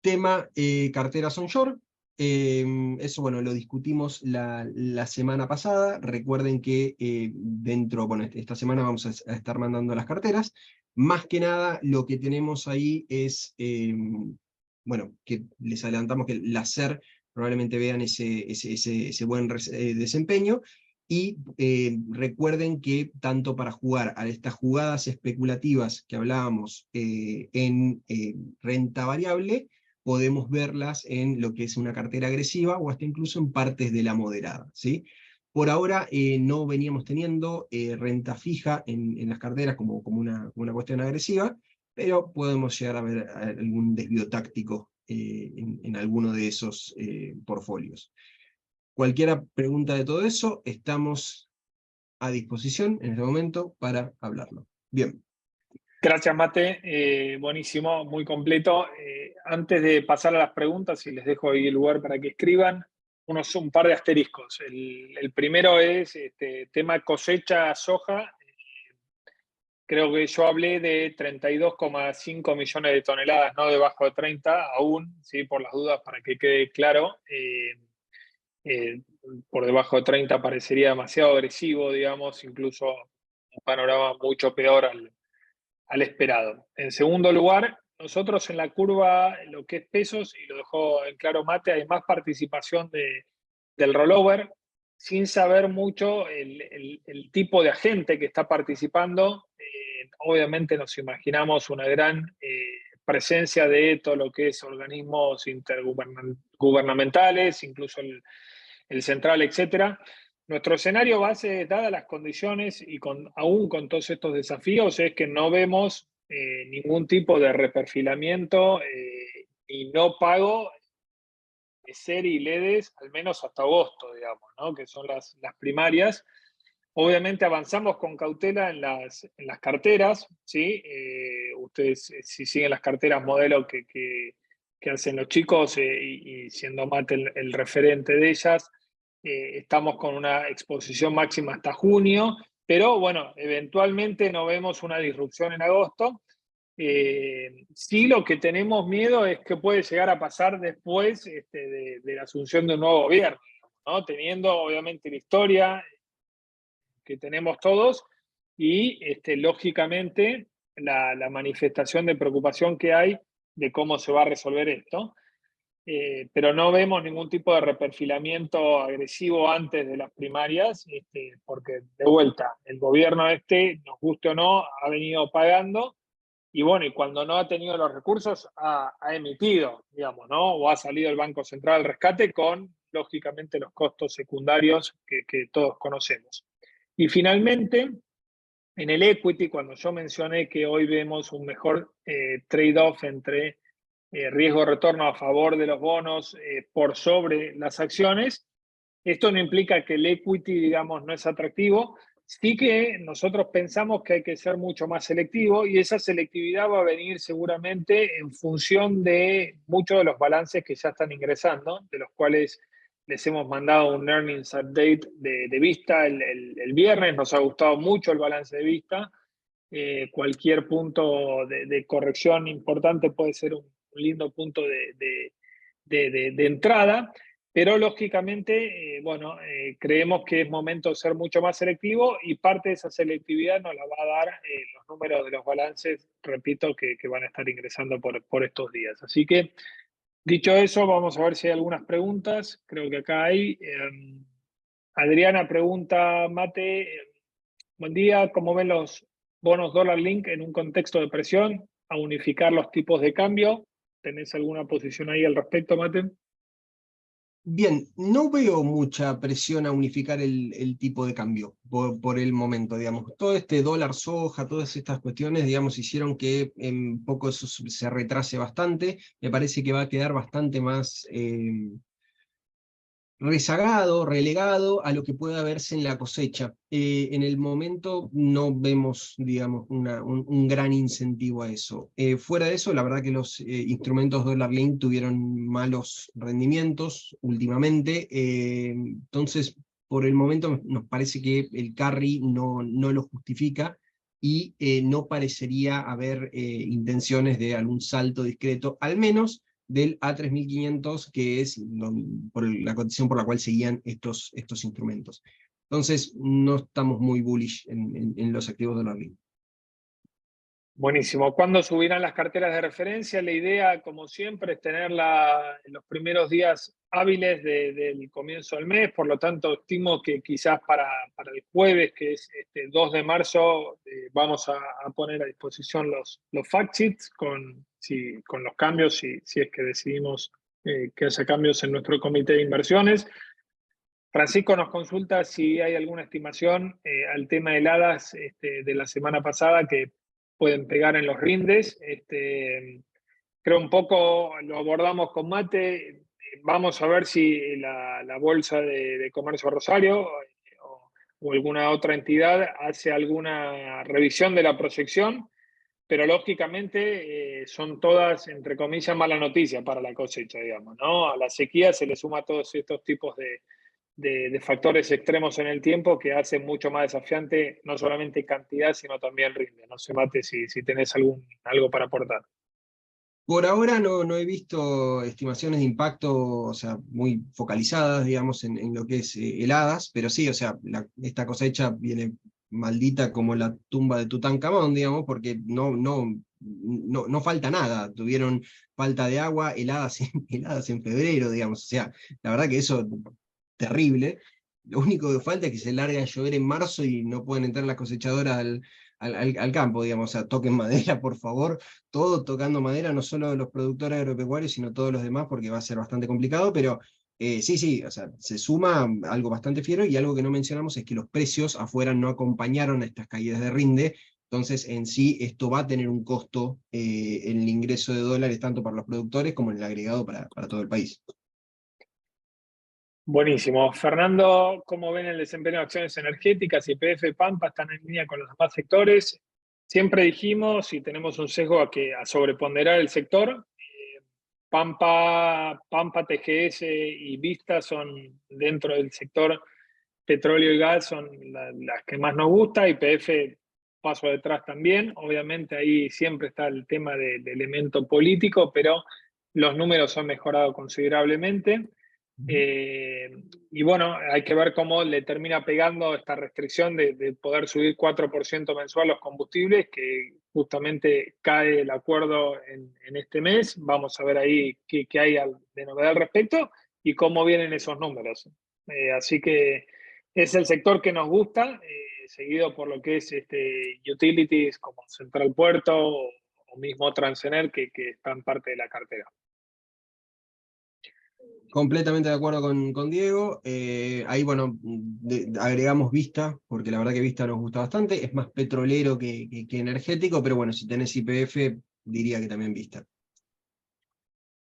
[SPEAKER 2] tema carteras onshore. Eso, bueno, lo discutimos la semana pasada. Recuerden que bueno, esta semana vamos a estar mandando las carteras. Más que nada, lo que tenemos ahí es, bueno, que les adelantamos que la SER probablemente vean ese buen desempeño. Y recuerden que tanto para jugar a estas jugadas especulativas que hablábamos en renta variable, podemos verlas en lo que es una cartera agresiva o hasta incluso en partes de la moderada, ¿sí? Por ahora no veníamos teniendo renta fija en las carteras como una cuestión agresiva, pero podemos llegar a ver algún desvío táctico en alguno de esos portfolios. Cualquier pregunta de todo eso, estamos a disposición en este momento para hablarlo. Bien.
[SPEAKER 1] Gracias, Mate. Buenísimo, muy completo. Antes de pasar a las preguntas, y les dejo ahí el lugar para que escriban, un par de asteriscos. El primero es tema cosecha soja. Creo que yo hablé de 32,5 millones de toneladas, no debajo de 30 aún, ¿sí? Por las dudas, para que quede claro. Por debajo de 30 parecería demasiado agresivo, digamos, incluso un panorama mucho peor al esperado. En segundo lugar, nosotros en la curva, lo que es pesos, y lo dejó en claro Mate, hay más participación del rollover, sin saber mucho el tipo de agente que está participando. Obviamente nos imaginamos una gran presencia de todo lo que es organismos intergubernamentales, incluso el central, etcétera. Nuestro escenario base, dadas las condiciones y aún con todos estos desafíos, es que no vemos ningún tipo de reperfilamiento y no pago de SER y LEDs, al menos hasta agosto, digamos, ¿no? Que son las primarias. Obviamente avanzamos con cautela en las carteras, ¿sí? Ustedes, si siguen las carteras modelo que hacen los chicos y siendo Mate el referente de ellas, estamos con una exposición máxima hasta junio, pero bueno, eventualmente no vemos una disrupción en agosto. Sí, lo que tenemos miedo es que puede llegar a pasar después de la asunción de un nuevo gobierno, ¿no? Teniendo obviamente la historia que tenemos todos y lógicamente la manifestación de preocupación que hay de cómo se va a resolver esto. Pero no vemos ningún tipo de reperfilamiento agresivo antes de las primarias, porque de vuelta, el gobierno nos guste o no, ha venido pagando, y bueno, y cuando no ha tenido los recursos, ha emitido, digamos, ¿no? O ha salido el Banco Central al rescate con, lógicamente, los costos secundarios que todos conocemos. Y finalmente, En el equity, cuando yo mencioné que hoy vemos un mejor trade-off entre riesgo-retorno a favor de los bonos por sobre las acciones, esto no implica que el equity, digamos, no es atractivo. Sí que nosotros pensamos que hay que ser mucho más selectivo y esa selectividad va a venir seguramente en función de muchos de los balances que ya están ingresando, de los cuales les hemos mandado un earnings update de Vista el viernes. Nos ha gustado mucho el balance de Vista. Cualquier punto de corrección importante puede ser un lindo punto de entrada. Pero lógicamente, bueno, creemos que es momento de ser mucho más selectivo y parte de esa selectividad nos la va a dar los números de los balances, repito, que van a estar ingresando por estos días. Así que, dicho eso, vamos a ver si hay algunas preguntas. Creo que acá hay. Adriana pregunta, Mate, buen día, ¿cómo ven los bonos dólar link en un contexto de presión a unificar los tipos de cambio? ¿Tenés alguna posición ahí al respecto, Mate?
[SPEAKER 2] Bien, no veo mucha presión a unificar el tipo de cambio por el momento, digamos. Todo este dólar soja, todas estas cuestiones, digamos, hicieron que en poco eso se retrase bastante. Me parece que va a quedar bastante más rezagado, relegado a lo que pueda verse en la cosecha. En el momento no vemos, digamos, un gran incentivo a eso. Fuera de eso, la verdad que los instrumentos Dollar Link tuvieron malos rendimientos últimamente, entonces por el momento nos parece que el carry no lo justifica y no parecería haber intenciones de algún salto discreto, al menos del A3500, que es la condición por la cual seguían estos instrumentos. Entonces, no estamos muy bullish en los activos de Dollar.
[SPEAKER 1] Buenísimo. ¿Cuándo subirán las carteras de referencia? La idea, como siempre, es tenerla en los primeros días hábiles del comienzo del mes. Por lo tanto, estimo que quizás para el jueves, que es 2 de marzo, vamos a poner a disposición los fact sheets con los cambios, si es que decidimos que haya cambios en nuestro comité de inversiones. Francisco nos consulta si hay alguna estimación al tema de heladas de la semana pasada que pueden pegar en los rindes. Creo un poco lo abordamos con Mate. Vamos a ver si la Bolsa de Comercio Rosario o alguna otra entidad hace alguna revisión de la proyección, pero lógicamente son todas, entre comillas, mala noticia para la cosecha, digamos, ¿no? A la sequía se le suma todos estos tipos de factores extremos en el tiempo que hacen mucho más desafiante no solamente cantidad, sino también rinde. No sé, Mate, si tenés algo para aportar.
[SPEAKER 2] Por ahora no he visto estimaciones de impacto, o sea, muy focalizadas, digamos, en lo que es heladas, pero sí, o sea, esta cosecha viene maldita como la tumba de Tutankamón, digamos, porque no falta nada. Tuvieron falta de agua, heladas en febrero, digamos, o sea, la verdad que eso terrible. Lo único que falta es que se largue a llover en marzo y no pueden entrar las cosechadoras al campo, digamos, o sea, toquen madera, por favor, todo tocando madera, no solo los productores agropecuarios, sino todos los demás, porque va a ser bastante complicado, pero sí, o sea, se suma algo bastante fiero, y algo que no mencionamos es que los precios afuera no acompañaron a estas caídas de rinde. Entonces, en sí, esto va a tener un costo en el ingreso de dólares, tanto para los productores como en el agregado para todo el país.
[SPEAKER 1] Buenísimo. Fernando, ¿cómo ven el desempeño de acciones energéticas? YPF, Pampa están en línea con los demás sectores. Siempre dijimos y tenemos un sesgo a sobreponderar el sector. Pampa, TGS y Vista son dentro del sector petróleo y gas, son las que más nos gusta. YPF paso detrás también. Obviamente ahí siempre está el tema de elemento político, pero los números han mejorado considerablemente. Y bueno, hay que ver cómo le termina pegando esta restricción de poder subir 4% mensual los combustibles, que justamente cae el acuerdo en este mes. Vamos a ver ahí qué hay de novedad al respecto y cómo vienen esos números. Así que es el sector que nos gusta, seguido por lo que es utilities como Central Puerto o mismo Transener, que están parte de la cartera.
[SPEAKER 2] Completamente de acuerdo con Diego. Ahí, bueno, agregamos Vista, porque la verdad que Vista nos gusta bastante. Es más petrolero que energético, pero bueno, si tenés YPF, diría que también Vista.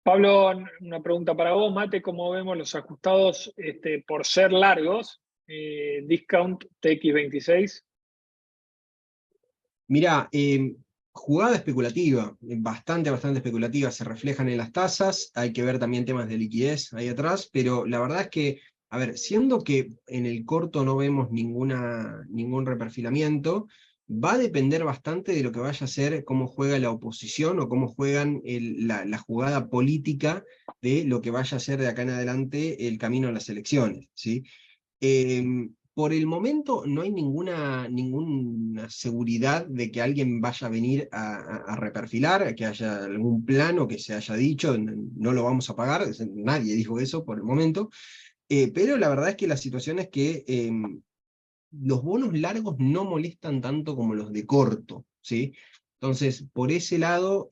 [SPEAKER 1] Pablo, una pregunta para vos, Mate, ¿cómo vemos los ajustados por ser largos? Discount TX26.
[SPEAKER 2] Mirá, jugada especulativa, bastante especulativa, se reflejan en las tasas, hay que ver también temas de liquidez ahí atrás, pero la verdad es que, a ver, siendo que en el corto no vemos ningún reperfilamiento, va a depender bastante de lo que vaya a ser, cómo juega la oposición o cómo juegan la jugada política de lo que vaya a ser de acá en adelante el camino a las elecciones, ¿sí? Por el momento no hay ninguna seguridad de que alguien vaya a venir a reperfilar, que haya algún plano que se haya dicho, no lo vamos a pagar, nadie dijo eso por el momento, pero la verdad es que la situación es que los bonos largos no molestan tanto como los de corto, ¿sí? Entonces, por ese lado,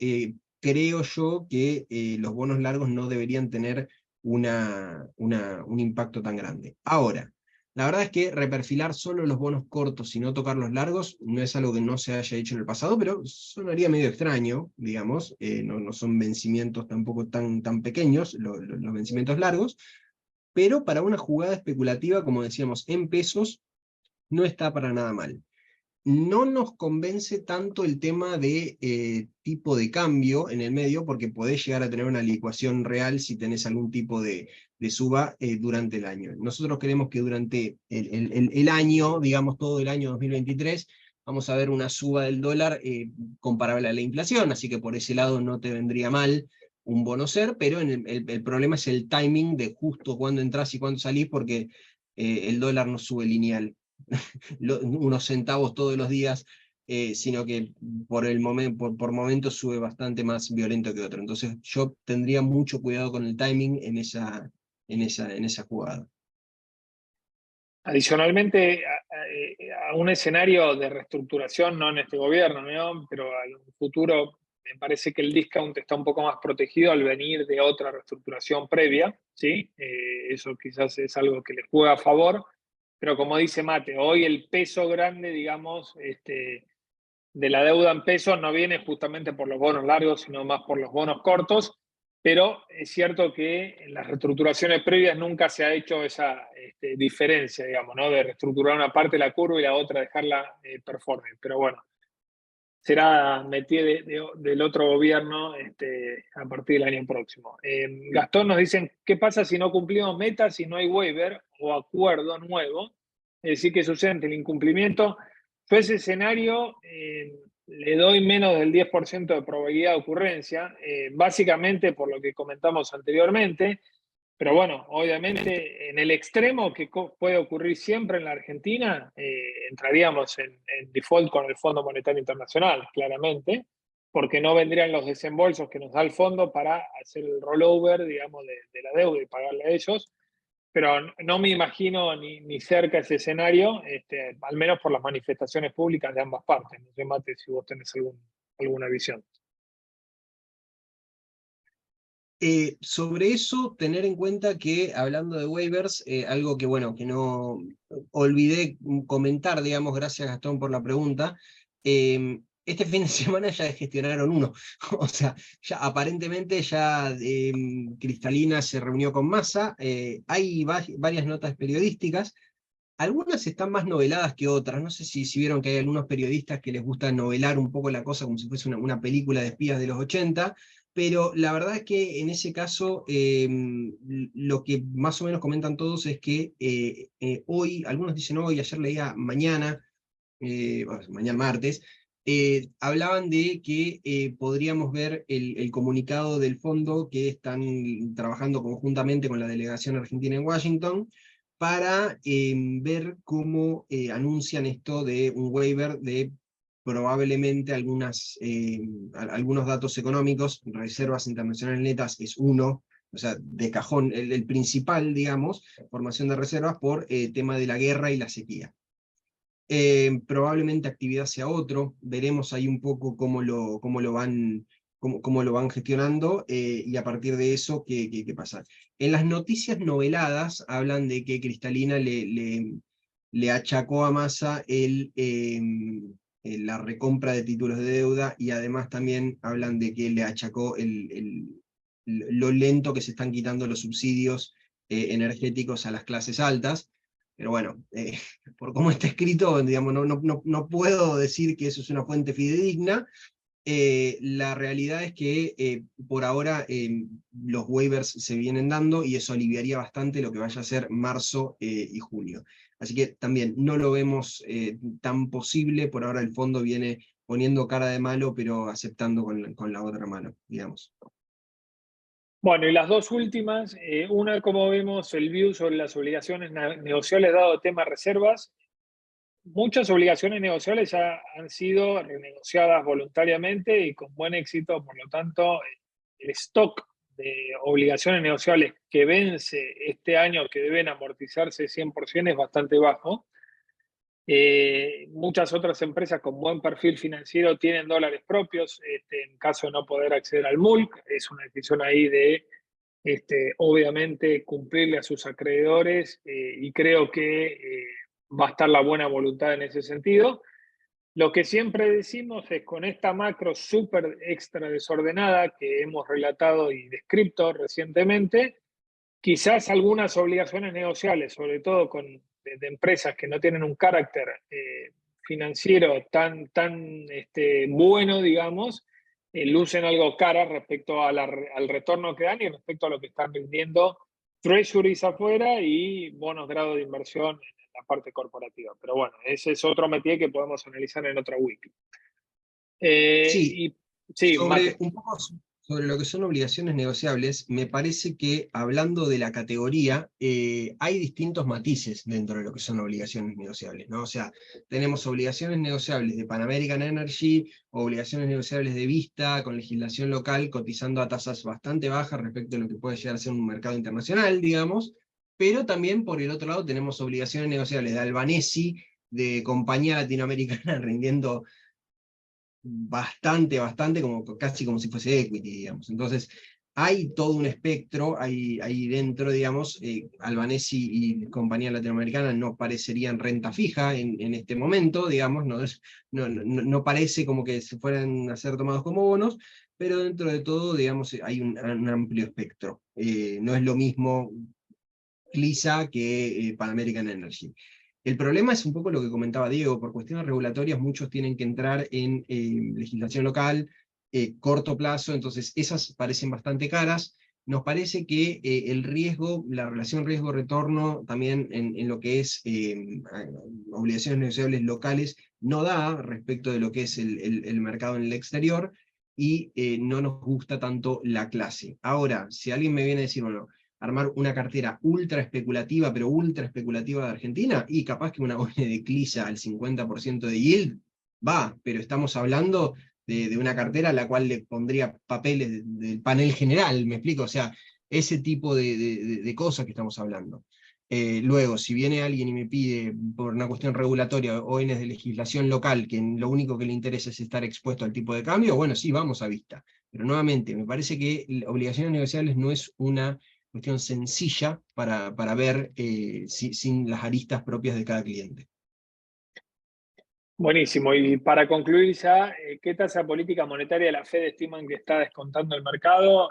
[SPEAKER 2] creo yo que los bonos largos no deberían tener un impacto tan grande. Ahora, la verdad es que reperfilar solo los bonos cortos y no tocar los largos no es algo que no se haya hecho en el pasado, pero sonaría medio extraño, digamos, no son vencimientos tampoco tan pequeños, los vencimientos largos, pero para una jugada especulativa, como decíamos, en pesos, no está para nada mal. No nos convence tanto el tema de tipo de cambio en el medio, porque podés llegar a tener una licuación real si tenés algún tipo de suba durante el año. Nosotros creemos que durante el año, digamos todo el año 2023, vamos a ver una suba del dólar comparable a la inflación, así que por ese lado no te vendría mal un bono ser, pero el problema es el timing de justo cuándo entras y cuándo salís, porque el dólar no sube lineal unos centavos todos los días, sino que por momentos sube bastante más violento que otro. Entonces yo tendría mucho cuidado con el timing en esa jugada.
[SPEAKER 1] Adicionalmente, a un escenario de reestructuración, no en este gobierno, ¿no? Pero en un futuro, me parece que el discount está un poco más protegido al venir de otra reestructuración previa, ¿sí? Eso quizás es algo que le juega a favor, pero como dice Mate, hoy el peso grande, digamos, de la deuda en pesos no viene justamente por los bonos largos, sino más por los bonos cortos, pero es cierto que en las reestructuraciones previas nunca se ha hecho esa diferencia, digamos, ¿no? De reestructurar una parte de la curva y la otra dejarla performing. Pero bueno, será métier del otro gobierno a partir del año próximo. Gastón nos dicen, ¿qué pasa si no cumplimos metas, si no hay waiver o acuerdo nuevo? Es decir, que sucede ante el incumplimiento. Yo ese escenario le doy menos del 10% de probabilidad de ocurrencia, básicamente por lo que comentamos anteriormente, pero bueno, obviamente en el extremo que puede ocurrir siempre en la Argentina, entraríamos en default con el Fondo Monetario Internacional, claramente, porque no vendrían los desembolsos que nos da el fondo para hacer el rollover, digamos, de la deuda y pagarle a ellos. Pero no me imagino ni cerca ese escenario, al menos por las manifestaciones públicas de ambas partes. No sé, Mate, si vos tenés alguna visión.
[SPEAKER 2] Sobre eso, tener en cuenta que, hablando de waivers, algo que, bueno, que no olvidé comentar, digamos, gracias Gastón por la pregunta, este fin de semana ya gestionaron uno, o sea, ya aparentemente ya Cristalina se reunió con Massa, hay varias notas periodísticas, algunas están más noveladas que otras, no sé si vieron que hay algunos periodistas que les gusta novelar un poco la cosa como si fuese una película de espías de los 80, pero la verdad es que en ese caso lo que más o menos comentan todos es que hoy, algunos dicen hoy, ayer leía mañana, bueno, mañana martes, hablaban de que podríamos ver el comunicado del fondo que están trabajando conjuntamente con la delegación argentina en Washington, para ver cómo anuncian esto de un waiver de probablemente algunos datos económicos. Reservas internacionales netas es uno, o sea, de cajón, el principal, digamos, formación de reservas por tema de la guerra y la sequía. Probablemente actividad sea otro, veremos ahí un poco cómo lo van cómo lo van gestionando, y a partir de eso, ¿qué pasa? En las noticias noveladas hablan de que Cristalina le achacó a Massa la recompra de títulos de deuda, y además también hablan de que le achacó lo lento que se están quitando los subsidios energéticos a las clases altas. Pero bueno, por cómo está escrito, digamos, no puedo decir que eso es una fuente fidedigna. La realidad es que por ahora los waivers se vienen dando, y eso aliviaría bastante lo que vaya a ser marzo y junio. Así que también no lo vemos tan posible. Por ahora el fondo viene poniendo cara de malo, pero aceptando con la otra mano, digamos.
[SPEAKER 1] Bueno, y las dos últimas, una, como vemos, el view sobre las obligaciones negociables dado tema reservas. Muchas obligaciones negociables ya han sido renegociadas voluntariamente y con buen éxito. Por lo tanto, el stock de obligaciones negociables que vence este año, que deben amortizarse 100%, es bastante bajo. Muchas otras empresas con buen perfil financiero tienen dólares propios, en caso de no poder acceder al MULC. Es una decisión ahí de, obviamente, cumplirle a sus acreedores, y creo que va a estar la buena voluntad en ese sentido. Lo que siempre decimos es, con esta macro súper extra desordenada que hemos relatado y descrito recientemente, quizás algunas obligaciones negociables, sobre todo de empresas que no tienen un carácter financiero tan bueno, digamos, lucen algo caras respecto al retorno que dan y respecto a lo que están rindiendo treasuries afuera y bonos grado de inversión en la parte corporativa. Pero bueno, ese es otro métier que podemos analizar en otra wiki.
[SPEAKER 2] Sí,
[SPEAKER 1] Y sí, Mate.
[SPEAKER 2] un poco sobre lo que son obligaciones negociables, me parece que, hablando de la categoría, hay distintos matices dentro de lo que son obligaciones negociables, ¿no? O sea, tenemos obligaciones negociables de Pan American Energy, obligaciones negociables de Vista, con legislación local, cotizando a tasas bastante bajas respecto a lo que puede llegar a ser un mercado internacional, digamos, pero también por el otro lado tenemos obligaciones negociables de Albanesi, de compañía latinoamericana, rindiendo bastante, casi como si fuese equity, digamos. Entonces, hay todo un espectro ahí dentro, digamos. Albanesi y compañía latinoamericana no parecerían renta fija en este momento, digamos, no parece como que se fueran a ser tomados como bonos, pero dentro de todo, digamos, hay un amplio espectro. No es lo mismo CLISA que Pan American Energy. El problema es un poco lo que comentaba Diego. Por cuestiones regulatorias muchos tienen que entrar en legislación local, corto plazo, entonces esas parecen bastante caras. Nos parece que el riesgo, la relación riesgo-retorno también en lo que es obligaciones negociables locales, no da respecto de lo que es el mercado en el exterior, y no nos gusta tanto la clase. Ahora, si alguien me viene a decir, bueno, armar una cartera ultra especulativa, pero ultra especulativa de Argentina, y capaz que una ONE de CLISA al 50% de yield, va, pero estamos hablando de una cartera a la cual le pondría papeles del panel general, ¿me explico? O sea, ese tipo de cosas que estamos hablando. Luego, si viene alguien y me pide, por una cuestión regulatoria, ONs de legislación local, que lo único que le interesa es estar expuesto al tipo de cambio, bueno, sí, vamos a Vista. Pero nuevamente, me parece que obligaciones negociables no es una cuestión sencilla para ver sin las aristas propias de cada cliente.
[SPEAKER 1] Buenísimo. Y para concluir ya, ¿qué tasa política monetaria de la Fed estiman que está descontando el mercado?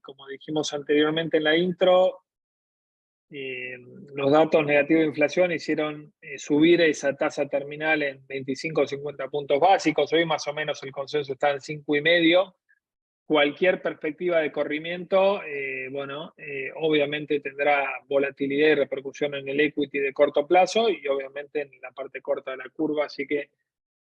[SPEAKER 1] Como dijimos anteriormente en la intro, los datos negativos de inflación hicieron subir esa tasa terminal en 25 o 50 puntos básicos. Hoy más o menos el consenso está en 5,5. Cualquier perspectiva de corrimiento, obviamente tendrá volatilidad y repercusión en el equity de corto plazo y obviamente en la parte corta de la curva, así que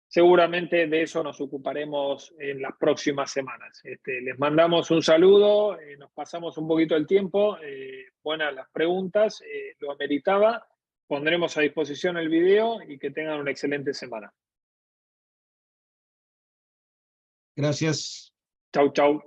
[SPEAKER 1] seguramente de eso nos ocuparemos en las próximas semanas. Les mandamos un saludo, nos pasamos un poquito el tiempo, buenas las preguntas, lo ameritaba, pondremos a disposición el video y que tengan una excelente semana.
[SPEAKER 2] Gracias.
[SPEAKER 1] Chau, chau.